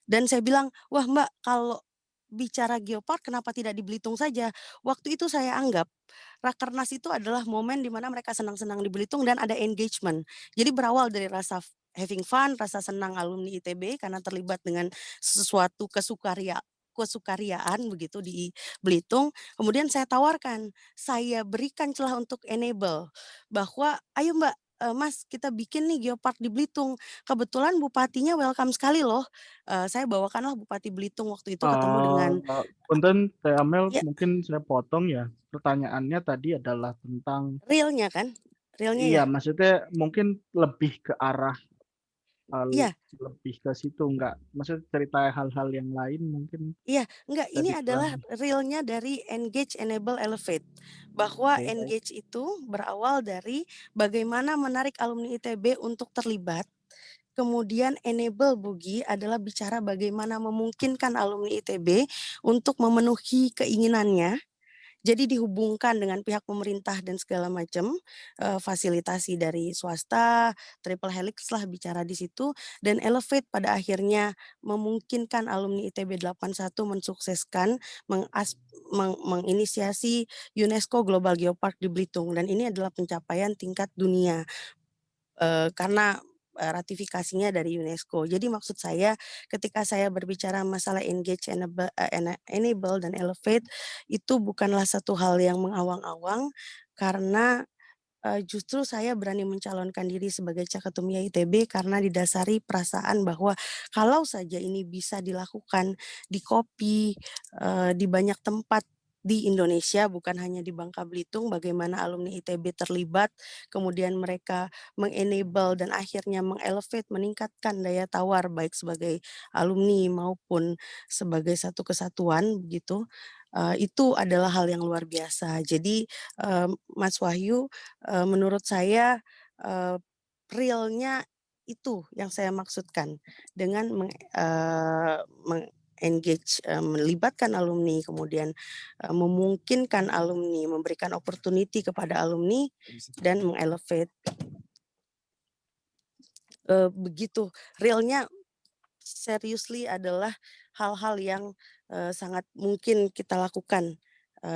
C: Dan saya bilang, wah Mbak, kalau bicara Geopark kenapa tidak di Belitung saja? Waktu itu saya anggap Rakernas itu adalah momen di mana mereka senang-senang di Belitung dan ada engagement. Jadi berawal dari rasa having fun, rasa senang alumni ITB karena terlibat dengan sesuatu kesukaryaan begitu di Belitung. Kemudian saya tawarkan, saya berikan celah untuk enable bahwa, "Ayo Mbak, Mas kita bikin nih geopark di Belitung." Kebetulan bupatinya welcome sekali loh. Saya bawakanlah Bupati Belitung waktu itu ketemu dengan
A: Punten Teh Amel,
C: ya
A: mungkin saya potong ya. Pertanyaannya tadi adalah tentang
C: realnya kan, realnya ya?
A: iya, maksudnya mungkin lebih ke arah
C: Iya.
A: lebih ke situ enggak? Maksudnya cerita hal-hal yang lain mungkin
C: Iya, enggak, ini
A: tadi
C: adalah
A: kurang.
C: realnya dari Engage, Enable, Elevate. Bahwa
A: Oke.
C: Engage itu berawal dari bagaimana menarik alumni ITB untuk terlibat. Kemudian enable Bogi adalah bicara bagaimana memungkinkan alumni ITB untuk memenuhi keinginannya. Jadi dihubungkan dengan pihak pemerintah dan segala macam, fasilitasi dari swasta, triple helix lah bicara di situ, dan Elevate pada akhirnya memungkinkan alumni ITB 81 mensukseskan menginisiasi UNESCO Global Geopark di Belitung, dan ini adalah pencapaian tingkat dunia. Karena, ratifikasinya dari UNESCO. Jadi maksud saya ketika saya berbicara masalah engage, enable, dan elevate itu bukanlah satu hal yang mengawang-awang karena, justru saya berani mencalonkan diri sebagai Caketumia ITB karena didasari perasaan bahwa kalau saja ini bisa dilakukan di Kopi, di banyak tempat di Indonesia bukan hanya di Bangka Belitung, bagaimana alumni ITB terlibat, kemudian mereka meng-enable dan akhirnya meng-elevate, meningkatkan daya tawar baik sebagai alumni maupun sebagai satu kesatuan begitu, itu adalah hal yang luar biasa. Jadi, Mas Wahyu, menurut saya, realnya itu yang saya maksudkan dengan meng-engage, melibatkan alumni, kemudian, memungkinkan alumni, memberikan opportunity kepada alumni dan meng-elevate. Begitu, realnya seriously adalah hal-hal yang, sangat mungkin kita lakukan,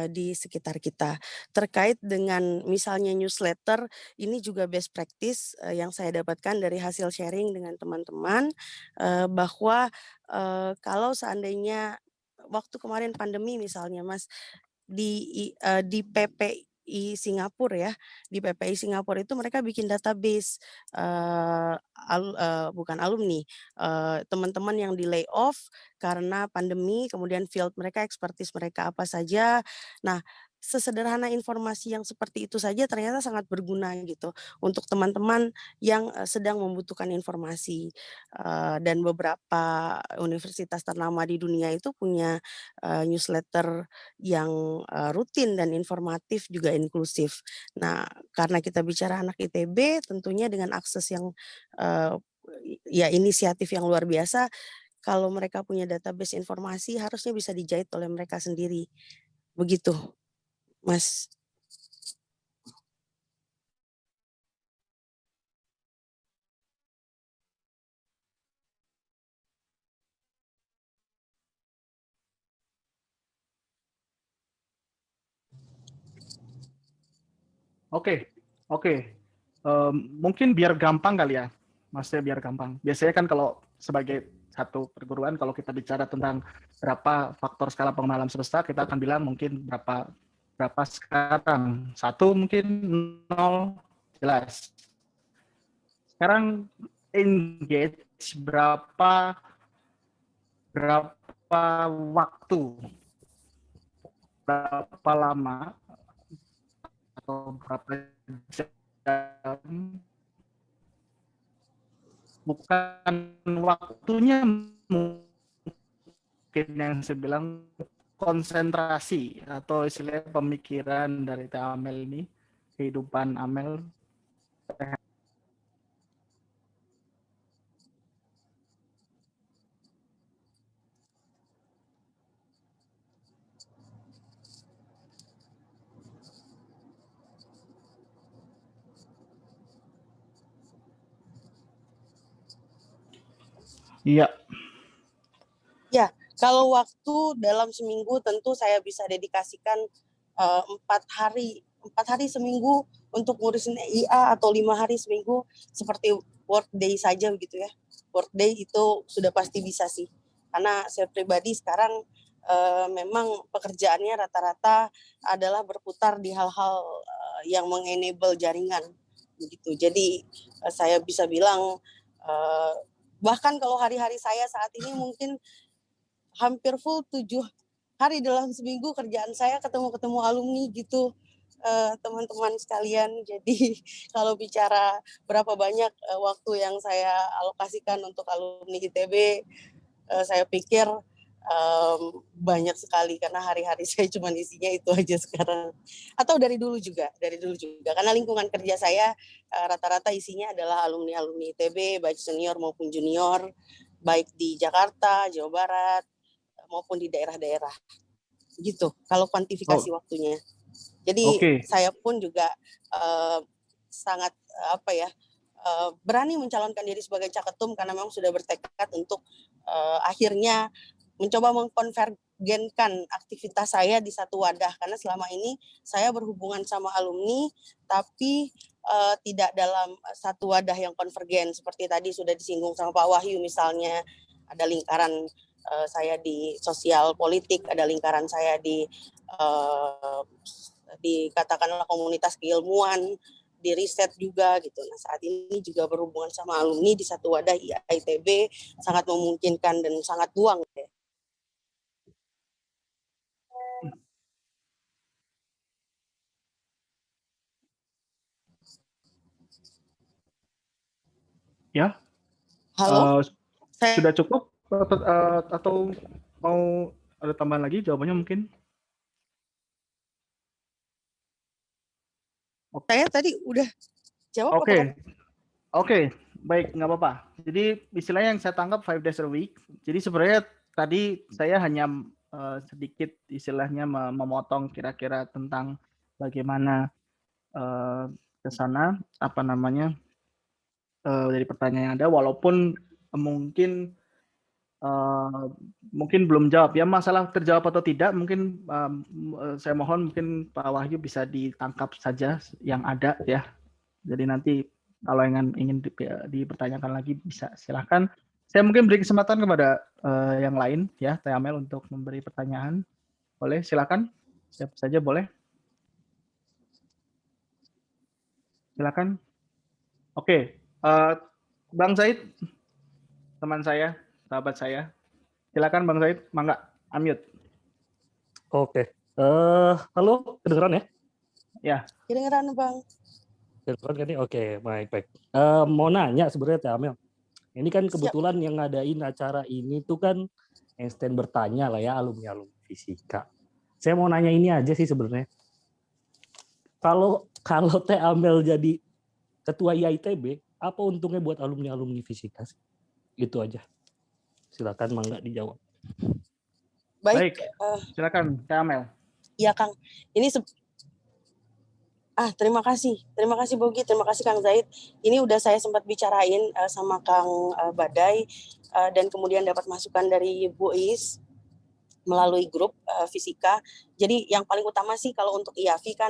C: di sekitar kita. Terkait dengan misalnya newsletter, ini juga best practice, yang saya dapatkan dari hasil sharing dengan teman-teman, bahwa, kalau seandainya waktu kemarin pandemi misalnya Mas, di PPI Singapura ya, di PPI Singapura itu mereka bikin database, bukan alumni, teman-teman yang di-layoff karena pandemi, kemudian field mereka, expertise mereka apa saja. Nah, sesederhana informasi yang seperti itu saja ternyata sangat berguna gitu, untuk teman-teman yang, sedang membutuhkan informasi. Dan beberapa universitas ternama di dunia itu punya, newsletter yang, rutin dan informatif juga inklusif. Nah, karena kita bicara anak ITB tentunya dengan akses yang, ya inisiatif yang luar biasa, kalau mereka punya database informasi harusnya bisa dijahit oleh mereka sendiri. Begitu, Mas.
A: Oke. Mungkin biar gampang kali ya, maksudnya biar gampang. Biasanya kan kalau sebagai satu perguruan, kalau kita bicara tentang berapa faktor skala pengenalan semesta, kita akan bilang mungkin berapa sekarang. 1 mungkin 0, jelas. Sekarang engage berapa waktu, berapa lama, atau berapa jam, bukan waktunya mungkin yang saya bilang konsentrasi atau istilahnya pemikiran dari Teh Amel ini, kehidupan Amel. Iya.
C: Ya, kalau waktu dalam seminggu tentu saya bisa dedikasikan 4 hari seminggu untuk ngurusin IA atau 5 hari seminggu seperti workday saja begitu ya. Workday itu sudah pasti bisa sih. Karena saya pribadi sekarang memang pekerjaannya rata-rata adalah berputar di hal-hal yang mengenable jaringan begitu. Jadi saya bisa bilang bahkan kalau hari-hari saya saat ini mungkin hampir full 7 hari dalam seminggu kerjaan saya ketemu alumni gitu, teman-teman sekalian. Jadi kalau bicara berapa banyak waktu yang saya alokasikan untuk alumni ITB, saya pikir banyak sekali karena hari-hari saya cuma isinya itu aja sekarang. Atau dari dulu juga karena lingkungan kerja saya rata-rata isinya adalah alumni ITB baik senior maupun junior, baik di Jakarta, Jawa Barat maupun di daerah-daerah. Gitu kalau kuantifikasi waktunya. Jadi saya pun juga sangat berani mencalonkan diri sebagai caketum karena memang sudah bertekad untuk akhirnya mencoba mengkonvergenkan aktivitas saya di satu wadah, karena selama ini saya berhubungan sama alumni tapi tidak dalam satu wadah yang konvergen. Seperti tadi sudah disinggung sama Pak Wahyu, misalnya ada lingkaran saya di sosial politik, ada lingkaran saya di katakanlah komunitas keilmuan, di riset juga gitu. Nah, saat ini juga berhubungan sama alumni di satu wadah ITB sangat memungkinkan dan sangat luang ya.
A: Ya.
C: Halo.
A: Sudah cukup atau mau ada tambahan lagi jawabannya mungkin?
C: Saya tadi udah jawab.
A: Oke, baik, nggak apa-apa. Jadi istilahnya yang saya tangkap 5 days a week. Jadi sebenarnya tadi saya hanya sedikit istilahnya memotong kira-kira tentang bagaimana ke sana dari pertanyaan yang ada, walaupun mungkin belum jawab ya, masalah terjawab atau tidak mungkin saya mohon mungkin Pak Wahyu bisa ditangkap saja yang ada ya. Jadi nanti kalau ingin dipertanyakan lagi bisa silakan. Saya mungkin beri kesempatan kepada yang lain ya, Teh Amel untuk memberi pertanyaan. Boleh, silakan. Siapa saja boleh. Silakan. Oke, Bang Zaid, teman saya, sahabat saya. Silakan Bang Zaid, mangga, unmute.
G: Oke. Halo, kedengeran ya?
A: Ya.
C: Kedengeran, Bang.
G: Kedengeran kan nih? Oke, baik. Mau nanya sebenarnya Teh Amel. Ini kan kebetulan yang ngadain acara ini tuh kan Einstein bertanya lah ya, alumni fisika. Saya mau nanya ini aja sih sebenarnya. Kalau Teh Amel jadi ketua IAITB, apa untungnya buat alumni fisika sih? Itu aja. Silakan mangga dijawab.
A: Baik. Silakan Teh Amel.
C: Iya Kang. Ini terima kasih Bogi, terima kasih Kang Zaid. Ini udah saya sempat bicarain sama Kang Badai dan kemudian dapat masukan dari Bu Is melalui grup fisika. Jadi yang paling utama sih kalau untuk IAFI kan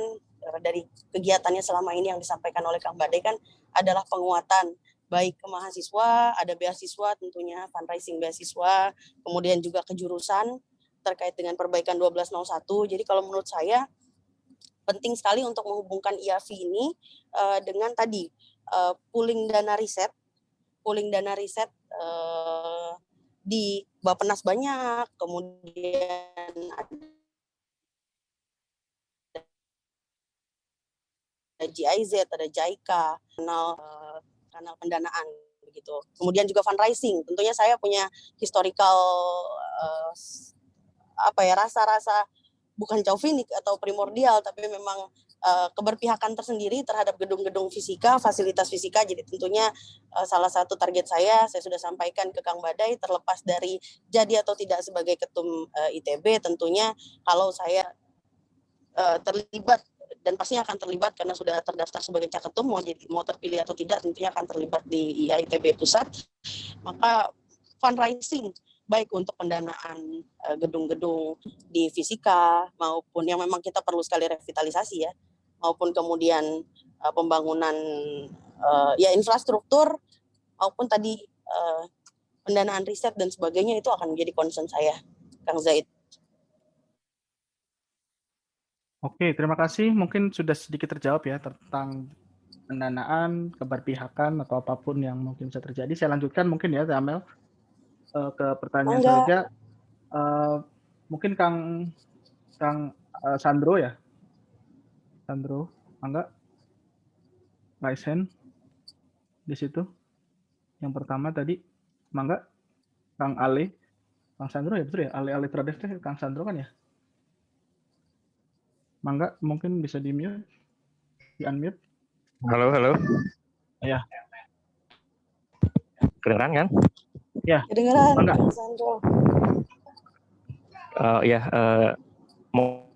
C: dari kegiatannya selama ini yang disampaikan oleh Kang Badai kan adalah penguatan baik ke mahasiswa, ada beasiswa tentunya, fundraising beasiswa, kemudian juga kejurusan terkait dengan perbaikan 1201. Jadi kalau menurut saya penting sekali untuk menghubungkan IAFI ini dengan tadi pooling dana riset di Bappenas banyak, kemudian ada GIZ, ada JICA, kanal pendanaan begitu. Kemudian juga fundraising. Tentunya saya punya historical rasa-rasa bukan chauvinik atau primordial, tapi memang keberpihakan tersendiri terhadap gedung-gedung fisika, fasilitas fisika. Jadi tentunya salah satu target saya sudah sampaikan ke Kang Badai, terlepas dari jadi atau tidak sebagai ketum ITB, tentunya kalau saya terlibat, dan pastinya akan terlibat karena sudah terdaftar sebagai caketum, mau terpilih atau tidak tentunya akan terlibat di IAITB pusat, maka fundraising baik untuk pendanaan gedung-gedung di fisika maupun yang memang kita perlu sekali revitalisasi ya, maupun kemudian pembangunan infrastruktur maupun tadi pendanaan riset dan sebagainya, itu akan menjadi concern saya, Kang Zaid.
A: Oke, terima kasih. Mungkin sudah sedikit terjawab ya tentang pendanaan, keberpihakan atau apapun yang mungkin bisa terjadi. Saya lanjutkan mungkin ya, Amel, ke pertanyaan
C: Mangga.
A: selanjutnya. Mungkin Kang Sandro ya, Sandro, mangga, raise hand di situ. Yang pertama tadi, mangga, Kang Ale, Kang Sandro ya betul ya, Ale Tradev teh Kang Sandro kan ya. Mangga, mungkin bisa di mute, di unmute.
D: Halo, halo.
A: Ya,
D: Kedengeran kan?
C: Kedengeran,
A: Mangga.
C: Kang Sandro.
D: Mau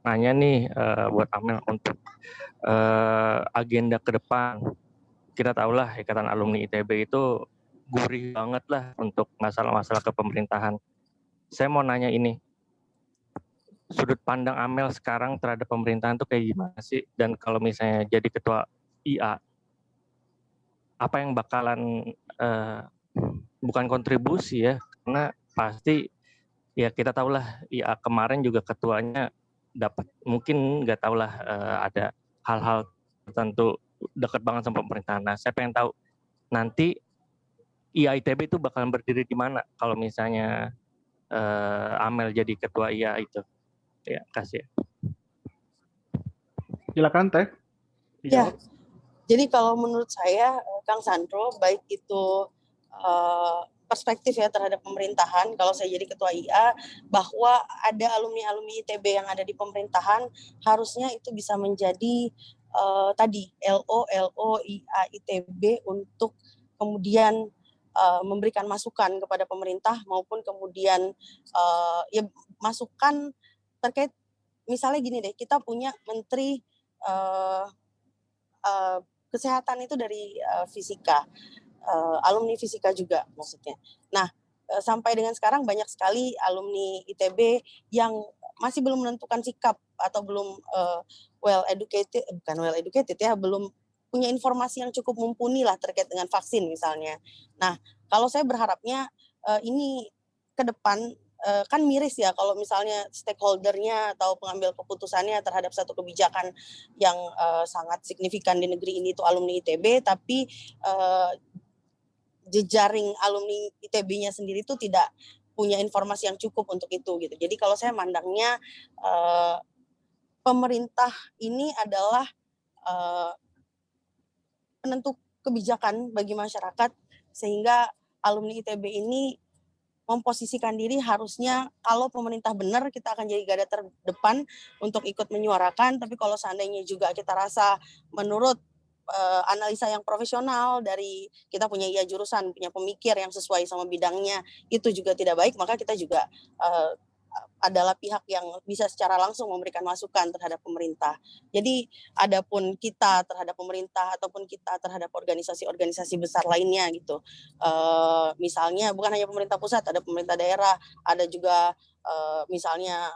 D: nanya nih buat Amel untuk agenda ke depan. Kita tahulah Ikatan Alumni ITB itu gurih banget lah untuk masalah-masalah kepemerintahan. Saya mau nanya ini, sudut pandang Amel sekarang terhadap pemerintahan itu kayak gimana sih? Dan kalau misalnya jadi ketua IA, apa yang bakalan bukan kontribusi ya, karena pasti ya kita tahulah IA kemarin juga ketuanya dapat mungkin nggak tahulah ada hal-hal tertentu dekat banget sama pemerintahan. Nah, saya pengen tahu nanti IA ITB itu bakalan berdiri di mana kalau misalnya Amel jadi ketua IA itu. Ya, kasih.
A: Silakan Teh.
C: Ya, jadi kalau menurut saya, Kang Sandro, baik itu perspektif ya terhadap pemerintahan, kalau saya jadi ketua IA, bahwa ada alumni-alumni ITB yang ada di pemerintahan, harusnya itu bisa menjadi tadi LO, IA, ITB untuk kemudian memberikan masukan kepada pemerintah maupun kemudian ya masukan terkait misalnya gini deh, kita punya menteri kesehatan itu dari fisika, alumni fisika juga maksudnya. Nah, sampai dengan sekarang banyak sekali alumni ITB yang masih belum menentukan sikap atau belum well educated ya, belum punya informasi yang cukup mumpuni lah terkait dengan vaksin misalnya. Nah, kalau saya berharapnya ini ke depan kan miris ya kalau misalnya stakeholder-nya atau pengambil keputusannya terhadap satu kebijakan yang sangat signifikan di negeri ini itu alumni ITB, tapi jejaring alumni ITB-nya sendiri itu tidak punya informasi yang cukup untuk itu gitu. Jadi kalau saya mandangnya pemerintah ini adalah penentu kebijakan bagi masyarakat, sehingga alumni ITB ini memposisikan diri harusnya kalau pemerintah benar kita akan jadi garda terdepan untuk ikut menyuarakan, tapi kalau seandainya juga kita rasa menurut analisa yang profesional dari kita punya jurusan, punya pemikir yang sesuai sama bidangnya itu juga tidak baik, maka kita juga adalah pihak yang bisa secara langsung memberikan masukan terhadap pemerintah. Jadi adapun kita terhadap pemerintah ataupun kita terhadap organisasi-organisasi besar lainnya gitu. Misalnya bukan hanya pemerintah pusat, ada pemerintah daerah, ada juga misalnya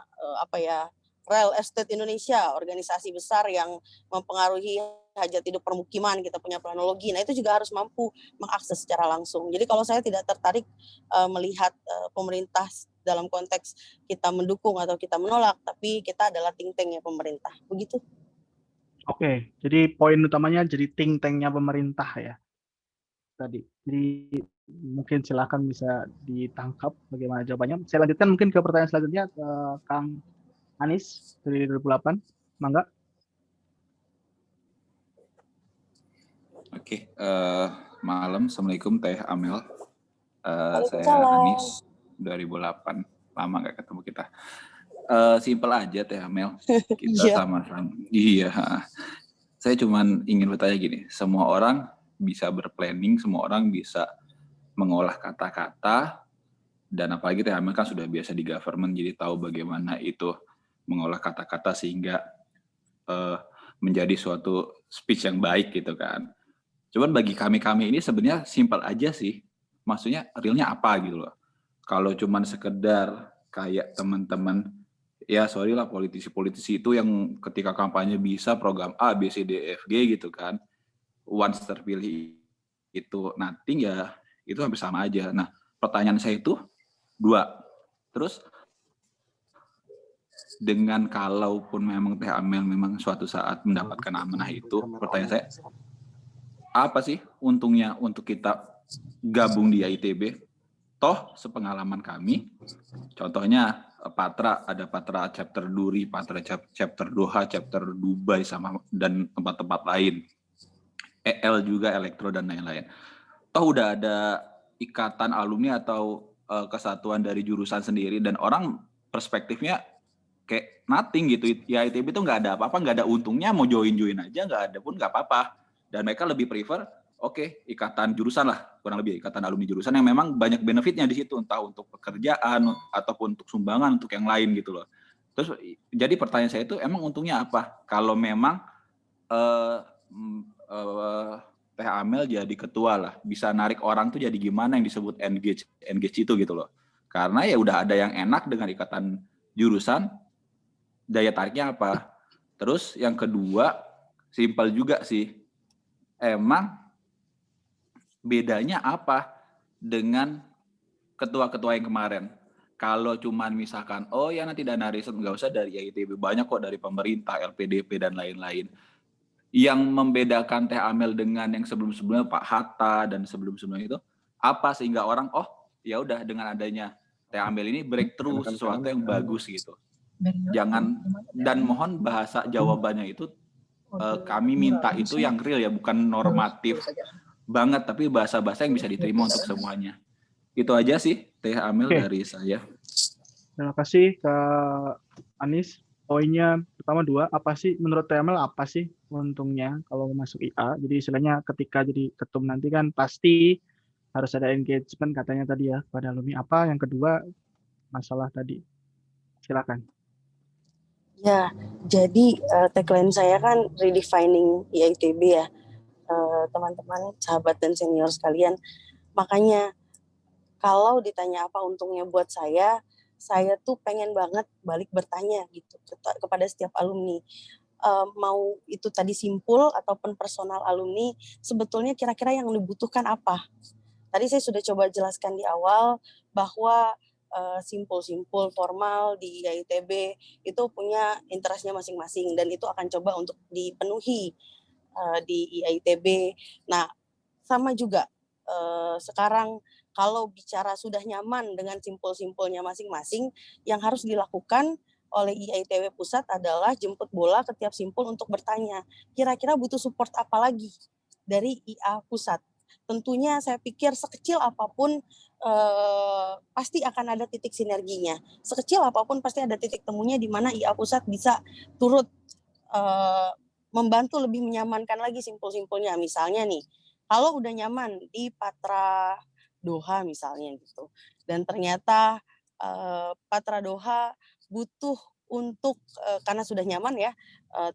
C: Real Estate Indonesia, organisasi besar yang mempengaruhi hajat hidup permukiman, kita punya planologi. Nah, itu juga harus mampu mengakses secara langsung. Jadi kalau saya tidak tertarik melihat pemerintah dalam konteks kita mendukung atau kita menolak, tapi kita adalah think tank-nya pemerintah. Begitu.
A: Oke, jadi poin utamanya jadi think tank-nya pemerintah ya. Tadi. Jadi mungkin silakan bisa ditangkap bagaimana jawabannya. Saya lanjutkan mungkin ke pertanyaan selanjutnya ke Kang Anis dari 2008. Mangga.
H: Oke, malam. Assalamualaikum Teh Amel. Saya
C: Waalaikumsalam.
H: Anis 2008. Lama nggak ketemu kita. Simpel aja Teh Amel. Kita
C: Iya.
H: sama-sama. Iya. Saya cuman ingin bertanya gini. Semua orang bisa berplanning, semua orang bisa mengolah kata-kata, dan apalagi Teh Amel kan sudah biasa di government, jadi tahu bagaimana itu mengolah kata-kata sehingga menjadi suatu speech yang baik gitu kan. Cuman bagi kami ini sebenarnya simpel aja sih. Maksudnya realnya apa gitu loh. Kalau cuman sekedar kayak teman-teman, ya sorry lah politisi-politisi itu yang ketika kampanye bisa program A, B, C, D, F, G gitu kan. Once terpilih itu nothing ya itu hampir sama aja. Nah pertanyaan saya itu 2. Terus dengan kalaupun memang Teh Amel memang suatu saat mendapatkan amanah itu, pertanyaan saya, apa sih untungnya untuk kita gabung di IITB? Toh sepengalaman kami, contohnya Patra, ada Patra chapter Duri, Patra chapter Doha, chapter Dubai, dan tempat-tempat lain. EL juga, Elektro, dan lain-lain. Toh udah ada ikatan alumni atau kesatuan dari jurusan sendiri, dan orang perspektifnya kayak nothing gitu. Ya ITB itu nggak ada apa-apa, nggak ada untungnya, mau join aja, nggak ada pun nggak apa-apa. Dan mereka lebih prefer, oke, ikatan jurusan lah, kurang lebih ikatan alumni jurusan yang memang banyak benefitnya di situ, entah untuk pekerjaan ataupun untuk sumbangan untuk yang lain gitu loh. Terus jadi pertanyaan saya itu emang untungnya apa? Kalau memang Teh Amel jadi ketua lah, bisa narik orang tuh jadi gimana yang disebut engage itu gitu loh. Karena ya udah ada yang enak dengan ikatan jurusan, daya tariknya apa? Terus yang kedua, simpel juga sih. Emang bedanya apa dengan ketua-ketua yang kemarin? Kalau cuman misalkan, oh ya nanti dana riset nggak usah dari IITB, banyak kok dari pemerintah, LPDP, dan lain-lain. Yang membedakan Teh Amel dengan yang sebelum-sebelumnya Pak Hatta dan sebelum-sebelumnya itu, apa sehingga orang, oh ya udah dengan adanya Teh Amel ini breakthrough sesuatu yang bagus gitu. Jangan, dan mohon bahasa jawabannya itu kami minta itu yang real ya, bukan normatif banget, tapi bahasa-bahasa yang bisa diterima untuk semuanya. Itu aja sih Teh Amel dari saya.
A: Terima kasih Kak Anis. Poinnya pertama 2, apa sih menurut Teh Amel apa sih untungnya kalau masuk IA? Jadi istilahnya ketika jadi ketum nanti kan pasti harus ada engagement katanya tadi ya pada alumni. Apa yang kedua masalah tadi? Silakan.
C: Ya, jadi tagline saya kan redefining IITB ya, teman-teman, sahabat dan senior sekalian. Makanya kalau ditanya apa untungnya buat saya tuh pengen banget balik bertanya gitu kepada setiap alumni. Mau itu tadi simpul ataupun personal alumni, sebetulnya kira-kira yang dibutuhkan apa? Tadi saya sudah coba jelaskan di awal bahwa simpul-simpul formal di IITB itu punya interestnya masing-masing dan itu akan coba untuk dipenuhi di IITB. Nah, sama juga sekarang kalau bicara sudah nyaman dengan simpul-simpulnya masing-masing, yang harus dilakukan oleh IITB Pusat adalah jemput bola ke tiap simpul untuk bertanya, kira-kira butuh support apa lagi dari IA Pusat. Tentunya saya pikir sekecil apapun pasti akan ada titik sinerginya. Sekecil apapun pasti ada titik temunya di mana IA Pusat bisa turut membantu lebih menyamankan lagi simpul-simpulnya. Misalnya nih, kalau udah nyaman di Patra Doha misalnya gitu, dan ternyata Patra Doha butuh untuk karena sudah nyaman ya,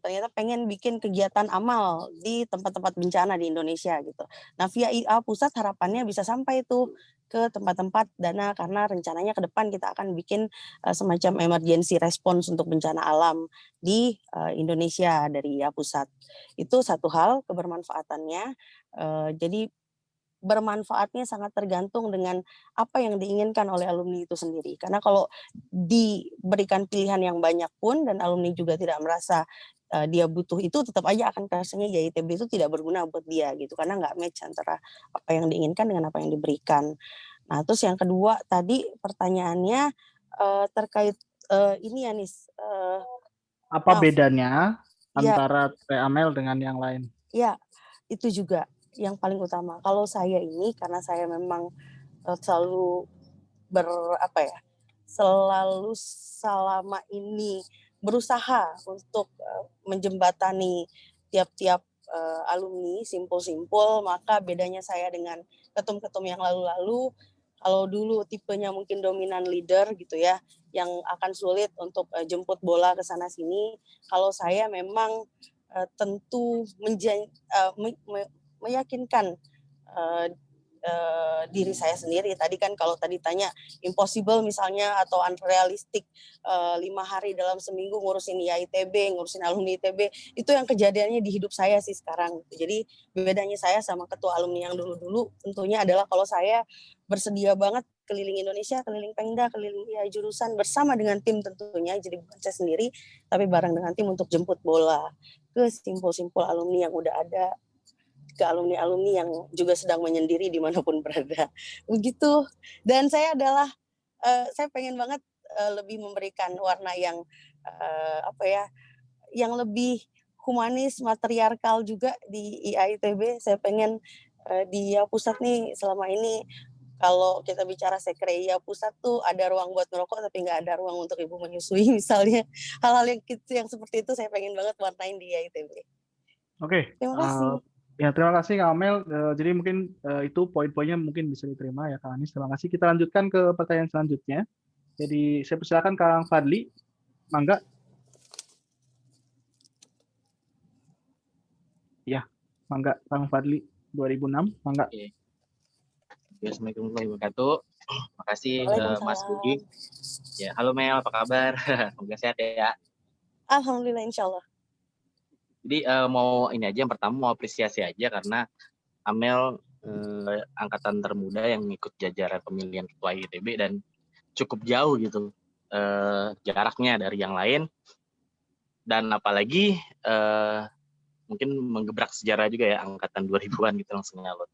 C: ternyata pengen bikin kegiatan amal di tempat-tempat bencana di Indonesia gitu. Nah, via IA Pusat harapannya bisa sampai tuh ke tempat-tempat dana, karena rencananya ke depan kita akan bikin semacam emergency response untuk bencana alam di Indonesia dari IA Pusat. Itu satu hal kebermanfaatannya. Jadi bermanfaatnya sangat tergantung dengan apa yang diinginkan oleh alumni itu sendiri. Karena kalau diberikan pilihan yang banyak pun dan alumni juga tidak merasa dia butuh itu, tetap aja akan rasanya IITB itu tidak berguna buat dia gitu, karena nggak match antara apa yang diinginkan dengan apa yang diberikan. Nah, terus yang kedua tadi pertanyaannya terkait ini ya Nis.
A: Apa bedanya
C: ya,
A: antara Teh Amel dengan yang lain?
C: Ya, itu juga yang paling utama. Kalau saya ini karena saya memang selalu selalu selama ini berusaha untuk menjembatani tiap-tiap alumni simpul-simpul, maka bedanya saya dengan ketum-ketum yang lalu-lalu, kalau dulu tipenya mungkin dominan leader gitu ya, yang akan sulit untuk jemput bola ke sana sini. Kalau saya memang tentu meyakinkan diri saya sendiri. Tadi kan kalau tadi tanya impossible misalnya atau unrealistic 5 hari dalam seminggu ngurusin IITB, ngurusin alumni ITB, itu yang kejadiannya di hidup saya sih sekarang. Jadi bedanya saya sama ketua alumni yang dulu-dulu tentunya adalah kalau saya bersedia banget keliling Indonesia, keliling Pengda, keliling ya, jurusan bersama dengan tim tentunya, jadi bukan saya sendiri, tapi bareng dengan tim untuk jemput bola ke simpul-simpul alumni yang udah ada, ke alumni-alumni yang juga sedang menyendiri dimanapun berada. Begitu. Dan saya adalah, saya pengen banget lebih memberikan warna yang, yang lebih humanis, matriarkal juga di IAITB. Saya pengen di IA Pusat nih selama ini kalau kita bicara sekreia pusat tuh ada ruang buat ngerokok tapi nggak ada ruang untuk ibu menyusui misalnya. Hal-hal yang seperti itu saya pengen banget warnain di IAITB.
A: Oke.
C: Terima kasih.
A: Ya, terima kasih Kak Amel. Jadi mungkin itu poin-poinnya mungkin bisa diterima ya Kak Anies. Terima kasih. Kita lanjutkan ke pertanyaan selanjutnya. Jadi saya persilakan Kang Fadli. Mangga. Ya, mangga Kang Fadli 2006. Mangga.
I: Oke. Assalamualaikum warahmatullahi wabarakatuh. Makasih Mas Budi. Ya, halo Mel, apa kabar? Semoga sehat ya.
C: Alhamdulillah, insya Allah.
I: Jadi mau ini aja, yang pertama mau apresiasi aja karena Amel angkatan termuda yang ikut jajaran pemilihan ketua ITB dan cukup jauh gitu jaraknya dari yang lain, dan apalagi mungkin menggebrak sejarah juga ya, angkatan 2000-an gitu langsung nyalon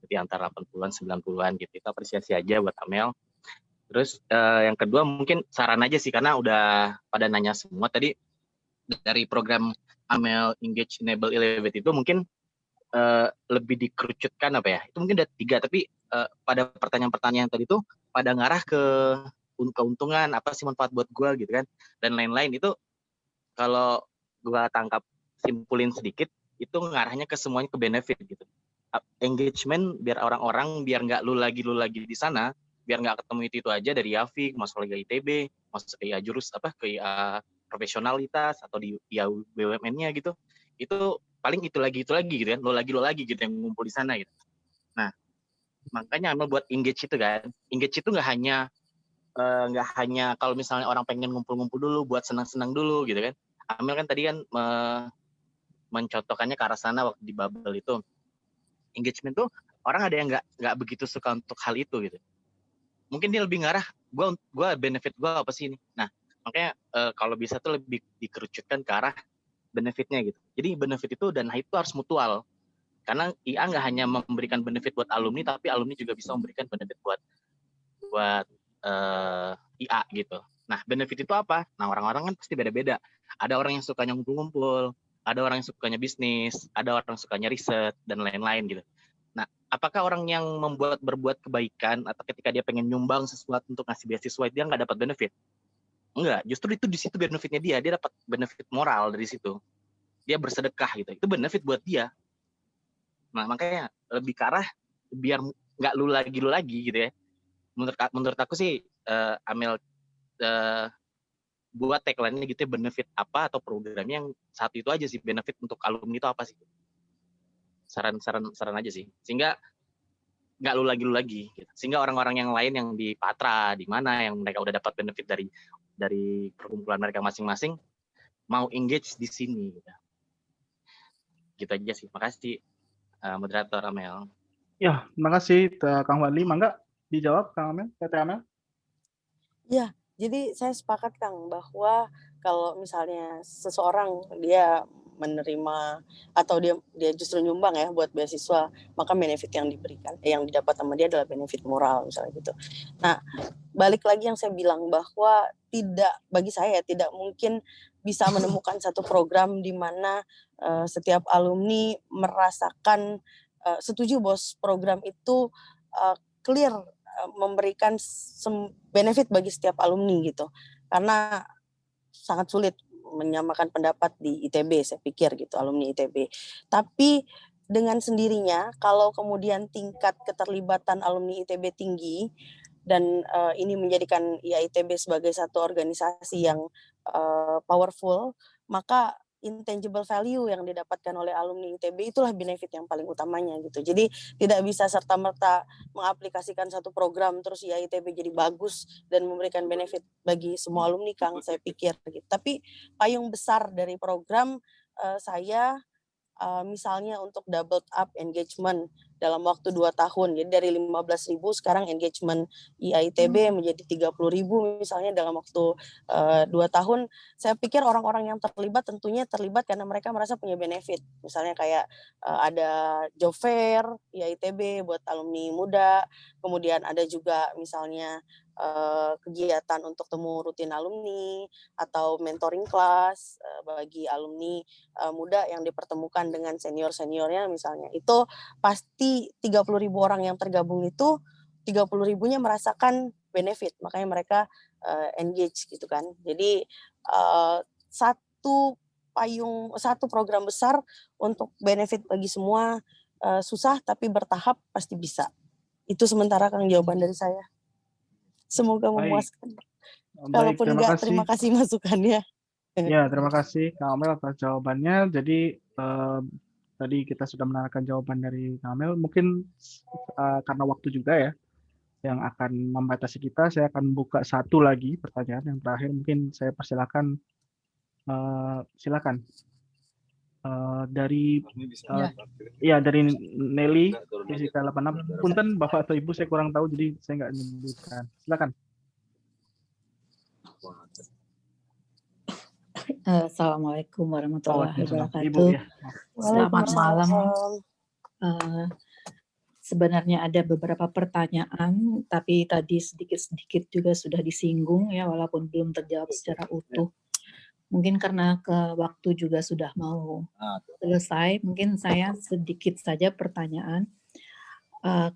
I: di antara 80-an 90-an gitu. Itu apresiasi aja buat Amel. Terus yang kedua mungkin saran aja sih, karena udah pada nanya semua tadi dari program Amel Engage Enable Elevate itu mungkin lebih dikerucutkan apa ya, itu mungkin ada 3, tapi pada pertanyaan-pertanyaan tadi tuh pada ngarah ke keuntungan, apa sih manfaat buat gue gitu kan, dan lain-lain. Itu kalau gue tangkap simpulin sedikit, itu ngarahnya ke semuanya ke benefit gitu. Engagement biar orang-orang biar nggak lu lagi di sana, biar nggak ketemu itu aja dari Yafik masuk lagi ITB, masuk ke IA ke IA profesionalitas atau di IA BUMN-nya gitu. Itu paling itu lagi gitu kan, lo lagi gitu yang ngumpul di sana gitu. Nah, makanya Amel buat engage itu kan. Engage itu nggak hanya kalau misalnya orang pengen ngumpul-ngumpul dulu buat senang-senang dulu gitu kan. Amel kan tadi kan mencontohkannya ke arah sana waktu di bubble itu. Engagement tuh orang ada yang nggak begitu suka untuk hal itu gitu. Mungkin dia lebih ngarah, gue benefit gue apa sih ini. Nah, makanya kalau bisa tuh lebih dikerucutkan ke arah benefitnya gitu. Jadi benefit itu dan itu harus mutual. Karena IA nggak hanya memberikan benefit buat alumni, tapi alumni juga bisa memberikan benefit buat IA gitu. Nah, benefit itu apa? Nah, orang-orang kan pasti beda-beda. Ada orang yang sukanya ngumpul-ngumpul, ada orang yang sukanya bisnis, ada orang yang sukanya riset, dan lain-lain gitu. Nah, apakah orang yang berbuat kebaikan atau ketika dia pengen nyumbang sesuatu untuk ngasih beasiswa dia nggak dapat benefit? Enggak, justru itu di situ benefitnya dia dapat benefit moral dari situ. Dia bersedekah gitu, itu benefit buat dia. Nah, makanya lebih ke arah biar nggak lu lagi gitu ya. Menurut aku sih Amel buat tagline-nya gitu ya, benefit apa atau programnya yang satu itu aja sih, benefit untuk alumni itu apa sih? Saran aja sih, sehingga nggak lu lagi gitu. Sehingga orang-orang yang lain yang di Patra di mana yang mereka udah dapat benefit dari perkumpulan mereka masing-masing mau engage di sini gitu aja sih. Makasih moderator Amel.
A: Ya, terima kasih Kang Fadli. Mangga dijawab Kang Amel, PT Amel.
C: Ya, jadi saya sepakat Kang bahwa kalau misalnya seseorang dia menerima atau dia justru nyumbang ya buat beasiswa, maka benefit yang diberikan yang didapat sama dia adalah benefit moral misalnya gitu. Nah, balik lagi yang saya bilang bahwa bagi saya tidak mungkin bisa menemukan satu program di mana setiap alumni merasakan setuju bos program itu clear memberikan benefit bagi setiap alumni gitu, karena sangat sulit menyamakan pendapat di ITB saya pikir gitu, alumni ITB. Tapi dengan sendirinya kalau kemudian tingkat keterlibatan alumni ITB tinggi dan ini menjadikan IAITB sebagai satu organisasi yang powerful, maka intangible value yang didapatkan oleh alumni ITB itulah benefit yang paling utamanya gitu. Jadi tidak bisa serta-merta mengaplikasikan satu program terus IAITB jadi bagus dan memberikan benefit bagi semua alumni Kang, saya pikir gitu. Tapi payung besar dari program saya misalnya untuk double up engagement dalam waktu 2 tahun. Jadi dari 15.000 sekarang engagement IAITB menjadi 30.000 misalnya dalam waktu 2 tahun. Saya pikir orang-orang yang terlibat tentunya terlibat karena mereka merasa punya benefit. Misalnya kayak ada job fair IAITB buat alumni muda, kemudian ada juga misalnya kegiatan untuk temu rutin alumni atau mentoring kelas bagi alumni muda yang dipertemukan dengan senior-seniornya misalnya. Itu pasti 30.000 orang yang tergabung itu 30.000-nya merasakan benefit, makanya mereka engage gitu kan. Jadi satu program besar untuk benefit bagi semua, susah tapi bertahap pasti bisa. Itu sementara Kang jawaban dari saya. Semoga memuaskan. Kalaupun enggak, terima kasih masukannya.
A: Ya, terima kasih Kang Amel atas jawabannya. Jadi tadi kita sudah mendengarkan jawaban dari Kang Amel. Mungkin karena waktu juga ya yang akan membatasi kita, saya akan buka satu lagi pertanyaan yang terakhir. Mungkin saya persilakan. Silakan. Dari dari Nelly Fisika 86. Punten Bapak atau Ibu saya kurang tahu jadi saya nggak menyebutkan. Silakan.
J: Assalamualaikum warahmatullahi wabarakatuh.
A: Ibu, ya.
J: Selamat malam. Sebenarnya ada beberapa pertanyaan, tapi tadi sedikit-sedikit juga sudah disinggung ya, walaupun belum terjawab secara utuh. Mungkin karena waktu juga sudah mau selesai, mungkin saya sedikit saja pertanyaan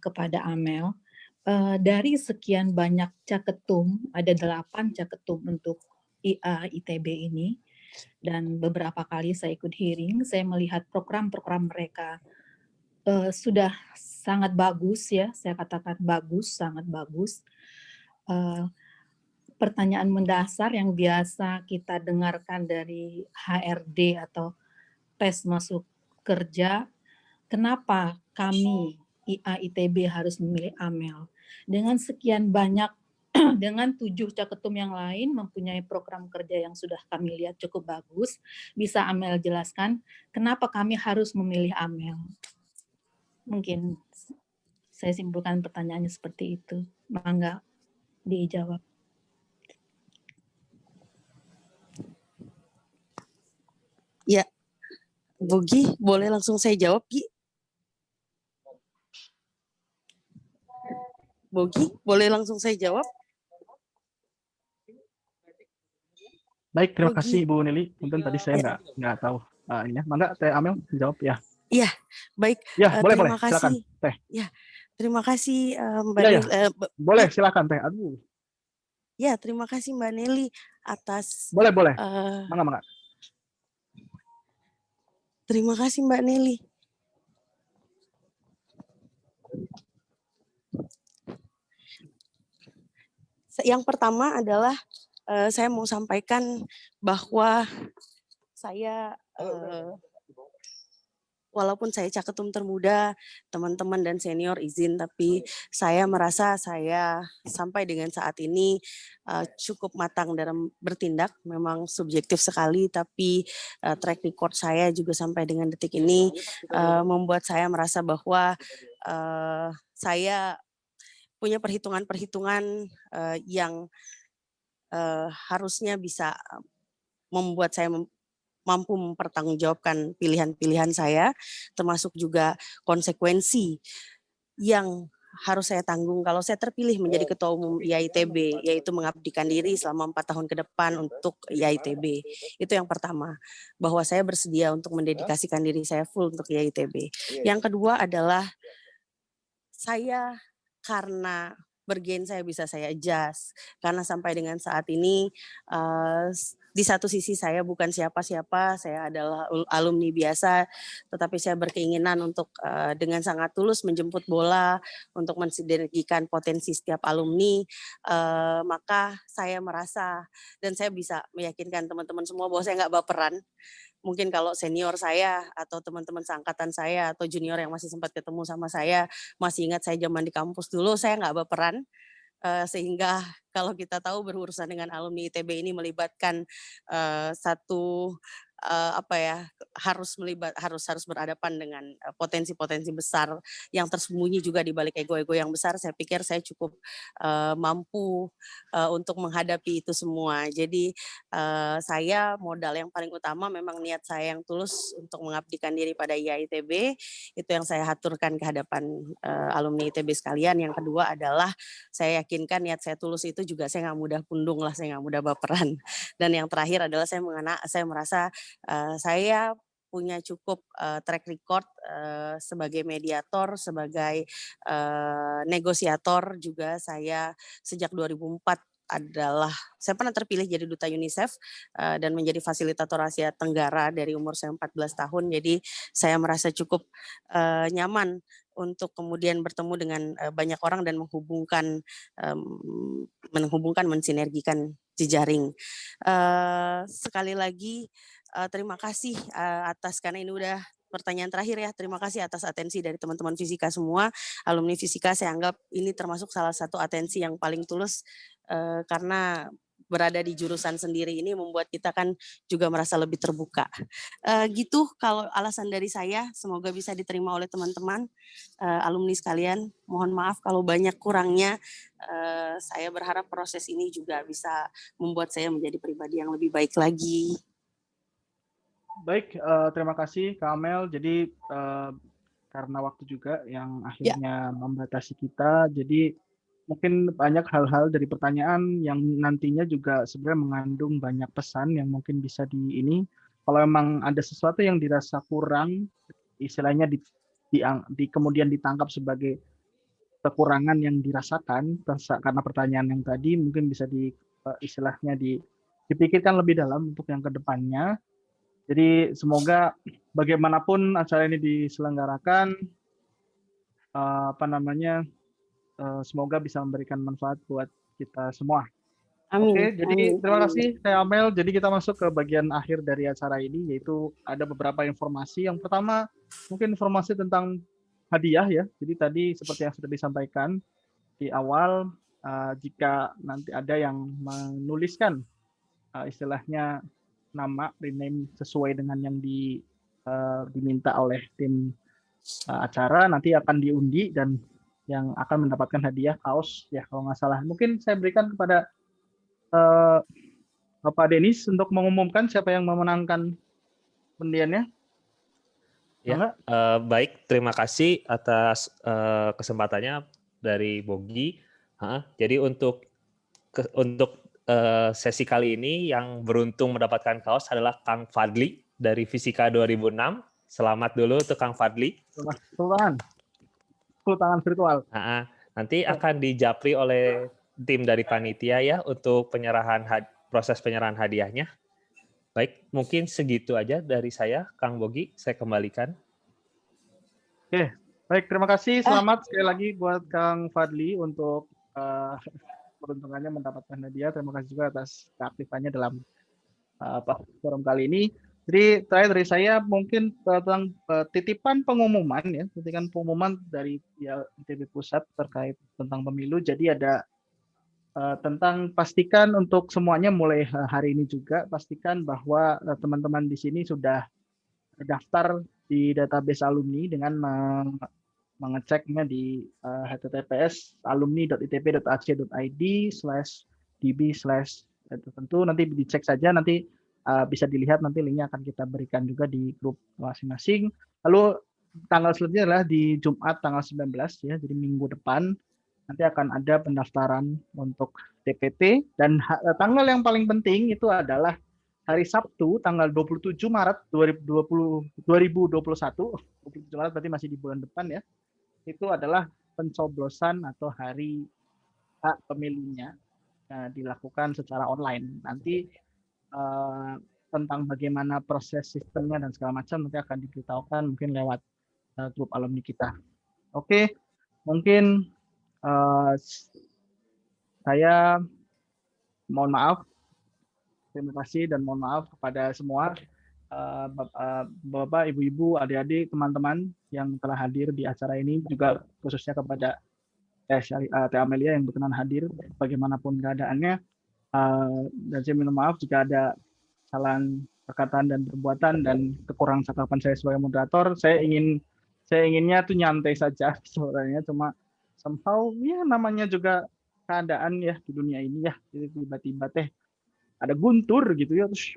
J: kepada Amel. Dari sekian banyak caketum, ada 8 caketum untuk IAITB ini, dan beberapa kali saya ikut hearing, saya melihat program-program mereka sudah sangat bagus ya, saya katakan bagus, sangat bagus. Pertanyaan mendasar yang biasa kita dengarkan dari HRD atau tes masuk kerja, kenapa kami IAITB harus memilih Amel? Dengan sekian banyak, dengan 7 caketum yang lain mempunyai program kerja yang sudah kami lihat cukup bagus, bisa Amel jelaskan kenapa kami harus memilih Amel? Mungkin saya simpulkan pertanyaannya seperti itu. Mangga dijawab.
C: Ya, Bogi, boleh langsung saya jawab, Gi? Bogi, boleh langsung saya jawab?
A: Baik, terima kasih Ibu Nelly. Mungkin tadi saya nggak tahu. Mangga, Teh Amel jawab ya.
C: Iya, baik.
A: Ya, boleh,
C: terima kasih.
A: Silakan, Teh.
C: Ya, terima kasih Mbak
A: Ya,
C: Nelly.
A: boleh, silakan Teh. Aduh.
C: Ya, terima kasih Mbak Nelly atas.
A: Boleh. Mangga.
C: Terima kasih Mbak Nelly. Yang pertama adalah saya mau sampaikan bahwa saya walaupun saya caketum termuda, teman-teman dan senior izin, tapi saya merasa saya sampai dengan saat ini cukup matang dalam bertindak. Memang subjektif sekali, tapi track record saya juga sampai dengan detik ini membuat saya merasa bahwa saya punya perhitungan-perhitungan yang harusnya bisa membuat saya mampu mempertanggungjawabkan pilihan-pilihan saya, termasuk juga konsekuensi yang harus saya tanggung kalau saya terpilih menjadi Ketua Umum IAITB, yaitu mengabdikan diri selama 4 tahun ke depan untuk IAITB. Itu yang pertama, bahwa saya bersedia untuk mendedikasikan diri saya full untuk IAITB. Yang kedua adalah saya karena bergen saya bisa saya adjust, karena sampai dengan saat ini di satu sisi saya bukan siapa-siapa, saya adalah alumni biasa, tetapi saya berkeinginan untuk dengan sangat tulus menjemput bola untuk mensinergikan potensi setiap alumni, maka saya merasa dan saya bisa meyakinkan teman-teman semua bahwa saya nggak baperan. Mungkin kalau senior saya atau teman-teman seangkatan saya atau junior yang masih sempat ketemu sama saya masih ingat saya zaman di kampus dulu, saya nggak baperan. Sehingga kalau kita tahu berurusan dengan alumni ITB ini melibatkan satu harus berhadapan dengan potensi-potensi besar yang tersembunyi juga di balik ego-ego yang besar. Saya pikir saya cukup mampu untuk menghadapi itu semua. Jadi saya modal yang paling utama memang niat saya yang tulus untuk mengabdikan diri pada IAITB. Itu yang saya haturkan ke hadapan alumni ITB sekalian. Yang kedua adalah saya yakinkan niat saya tulus itu juga saya nggak mudah pundung lah, saya nggak mudah baperan. Dan yang terakhir adalah saya merasa saya punya cukup track record sebagai mediator, sebagai negosiator juga. Saya sejak 2004 saya pernah terpilih jadi duta UNICEF dan menjadi fasilitator Asia Tenggara dari umur saya 14 tahun. Jadi saya merasa cukup nyaman untuk kemudian bertemu dengan banyak orang dan mensinergikan jejaring. Sekali lagi terima kasih atas, karena ini udah pertanyaan terakhir ya. Terima kasih atas atensi dari teman-teman fisika semua, alumni fisika. Saya anggap ini termasuk salah satu atensi yang paling tulus karena berada di jurusan sendiri ini membuat kita kan juga merasa lebih terbuka. Gitu kalau alasan dari saya, semoga bisa diterima oleh teman-teman alumni sekalian. Mohon maaf kalau banyak kurangnya. Saya berharap proses ini juga bisa membuat saya menjadi pribadi yang lebih baik lagi.
A: Baik, terima kasih Kak Amel. Jadi karena waktu juga yang akhirnya membatasi kita, jadi mungkin banyak hal-hal dari pertanyaan yang nantinya juga sebenarnya mengandung banyak pesan yang mungkin bisa kalau memang ada sesuatu yang dirasa kurang, istilahnya kemudian ditangkap sebagai kekurangan yang dirasakan karena pertanyaan yang tadi, mungkin bisa dipikirkan lebih dalam untuk yang kedepannya. Jadi semoga bagaimanapun acara ini diselenggarakan, semoga bisa memberikan manfaat buat kita semua.
C: Amin.
A: Oke, jadi
C: Amin.
A: terima kasih Teh Amel. Jadi kita masuk ke bagian akhir dari acara ini, yaitu ada beberapa informasi. Yang pertama, mungkin informasi tentang hadiah ya. Jadi tadi seperti yang sudah disampaikan di awal, jika nanti ada yang menuliskan istilahnya nama rename sesuai dengan yang diminta oleh tim acara, nanti akan diundi dan yang akan mendapatkan hadiah kaos ya kalau nggak salah. Mungkin saya berikan kepada Bapak Denis untuk mengumumkan siapa yang memenangkan undiannya.
K: Ya, baik, terima kasih atas kesempatannya dari Bogi. Jadi untuk sesi kali ini yang beruntung mendapatkan kaos adalah Kang Fadli dari Fisika 2006. Selamat dulu untuk Kang Fadli.
A: Selamat. Tangan virtual.
K: Nanti akan dijapri oleh tim dari panitia ya untuk proses penyerahan hadiahnya. Baik, mungkin segitu aja dari saya, Kang Bogi. Saya kembalikan.
A: Oke, baik. Terima kasih. Selamat sekali lagi buat Kang Fadli untuk peruntungannya mendapatkan hadiah. Terima kasih juga atas keaktifannya dalam forum kali ini. Jadi terakhir dari saya mungkin tentang titipan pengumuman ya, titipan pengumuman dari ITB Pusat terkait tentang pemilu. Jadi ada tentang pastikan untuk semuanya mulai hari ini juga pastikan bahwa teman-teman di sini sudah terdaftar di database alumni dengan mengeceknya di https://alumni.itb.ac.id/db/ tentu nanti dicek saja, nanti bisa dilihat, nanti linknya akan kita berikan juga di grup masing-masing. Lalu tanggal selanjutnya adalah di Jumat tanggal 19 ya, jadi minggu depan nanti akan ada pendaftaran untuk DPT, dan tanggal yang paling penting itu adalah hari Sabtu tanggal 27 Maret 2021, 27 Maret berarti masih di bulan depan ya, itu adalah pencoblosan atau hari hak pemilihnya dilakukan secara online. Nanti tentang bagaimana proses sistemnya dan segala macam nanti akan diberitahukan mungkin lewat grup alumni kita. Oke, mungkin saya mohon maaf, terima kasih dan mohon maaf kepada semua Bapak, Ibu-ibu, adik-adik, teman-teman yang telah hadir di acara ini, juga khususnya kepada Teh Amelia yang berkenan hadir bagaimanapun keadaannya. Dan saya minta maaf jika ada kesalahan perkataan dan perbuatan dan kekurang cakapan saya sebagai moderator. Saya inginnya tuh nyantai saja sebenarnya, cuma somehow ya namanya juga keadaan ya di dunia ini ya, jadi tiba-tiba teh ada guntur gitu ya, terus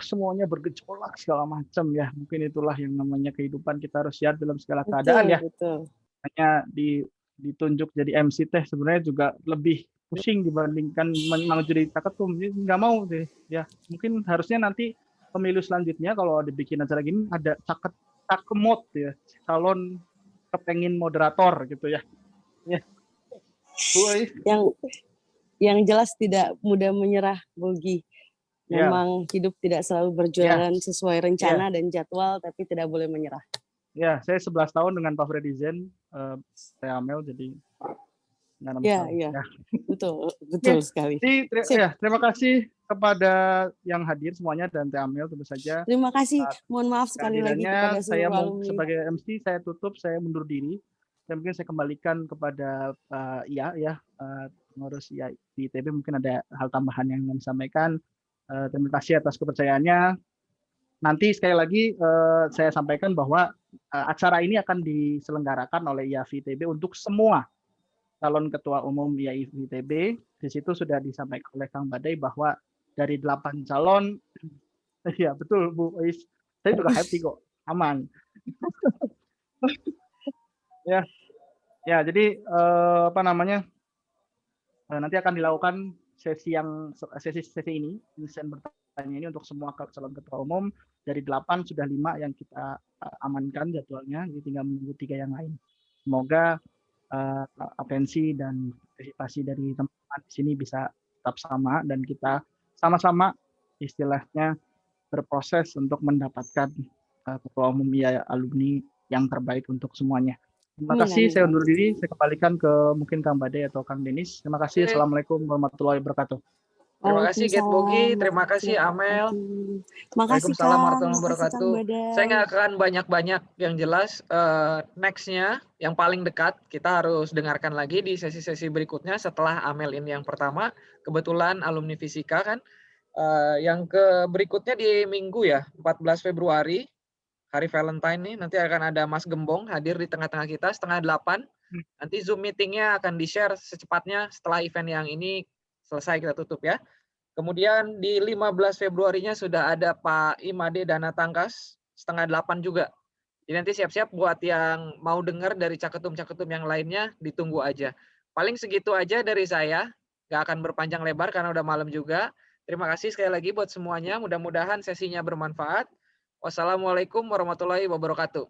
A: semuanya bergejolak segala macam ya. Mungkin itulah yang namanya kehidupan, kita harus siap dalam segala keadaan ya.
C: Betul.
A: Hanya ditunjuk jadi MC teh sebenarnya juga lebih pusing dibandingkan mau jadi caketum. Nggak mau deh ya. Mungkin harusnya nanti pemilu selanjutnya kalau dibikin acara gini ada cakemot ya, calon kepengin moderator gitu ya. Ya.
C: Yang jelas tidak mudah menyerah, Bogi. Memang hidup tidak selalu berjalan sesuai rencana dan jadwal, tapi tidak boleh menyerah.
A: Ya, saya 11 tahun dengan Pak Freddy Zen, saya Amel, jadi
C: betul sekali.
A: Terima kasih kepada yang hadir semuanya dan Teh Amel tentu saja.
C: Terima kasih. Mohon maaf sekali lagi kepada seluruh alumni.
A: Sebagai MC saya tutup, saya mundur diri. Dan mungkin saya kembalikan kepada pengurus IA di ITB, mungkin ada hal tambahan yang ingin disampaikan. Terima kasih atas kepercayaannya. Nanti sekali lagi saya sampaikan bahwa acara ini akan diselenggarakan oleh IAFI ITB untuk semua calon ketua umum IAFI ITB. Di situ sudah disampaikan oleh Kang Badai bahwa dari 8 calon, ya betul Bu Ois, saya juga happy kok, aman. Jadi nanti akan dilakukan sesi ini, desain bertanya ini untuk semua calon ketua umum. Dari 8 sudah 5 yang kita amankan jadwalnya, jadi tinggal menunggu 3 yang lain. Semoga atensi dan partisipasi dari teman-teman di sini bisa tetap sama dan kita sama-sama istilahnya berproses untuk mendapatkan ketua umum IA alumni yang terbaik untuk semuanya. Terima kasih, saya undur diri, saya kembalikan ke mungkin Kang Badai atau Kang Denis. Terima kasih, Assalamualaikum warahmatullahi wabarakatuh.
B: Terima kasih Get Bogi, terima kasih Amel.
C: Waalaikumsalam
B: warahmatullahi wabarakatuh. Saya nggak akan banyak-banyak yang jelas. Nextnya, yang paling dekat, kita harus dengarkan lagi di sesi-sesi berikutnya setelah Amel ini yang pertama. Kebetulan alumni fisika kan. Yang berikutnya di Minggu ya, 14 Februari, hari Valentine nih, nanti akan ada Mas Gembong hadir di tengah-tengah kita, 7:30. Nanti Zoom meetingnya akan di-share secepatnya setelah event yang ini selesai kita tutup ya. Kemudian di 15 Februarinya sudah ada Pak Imade Dana Tangkas 7:30 juga. Jadi nanti siap-siap buat yang mau dengar dari caketum-caketum yang lainnya, ditunggu aja. Paling segitu aja dari saya. Nggak akan berpanjang lebar karena udah malam juga. Terima kasih sekali lagi buat semuanya. Mudah-mudahan sesinya bermanfaat. Wassalamualaikum warahmatullahi wabarakatuh.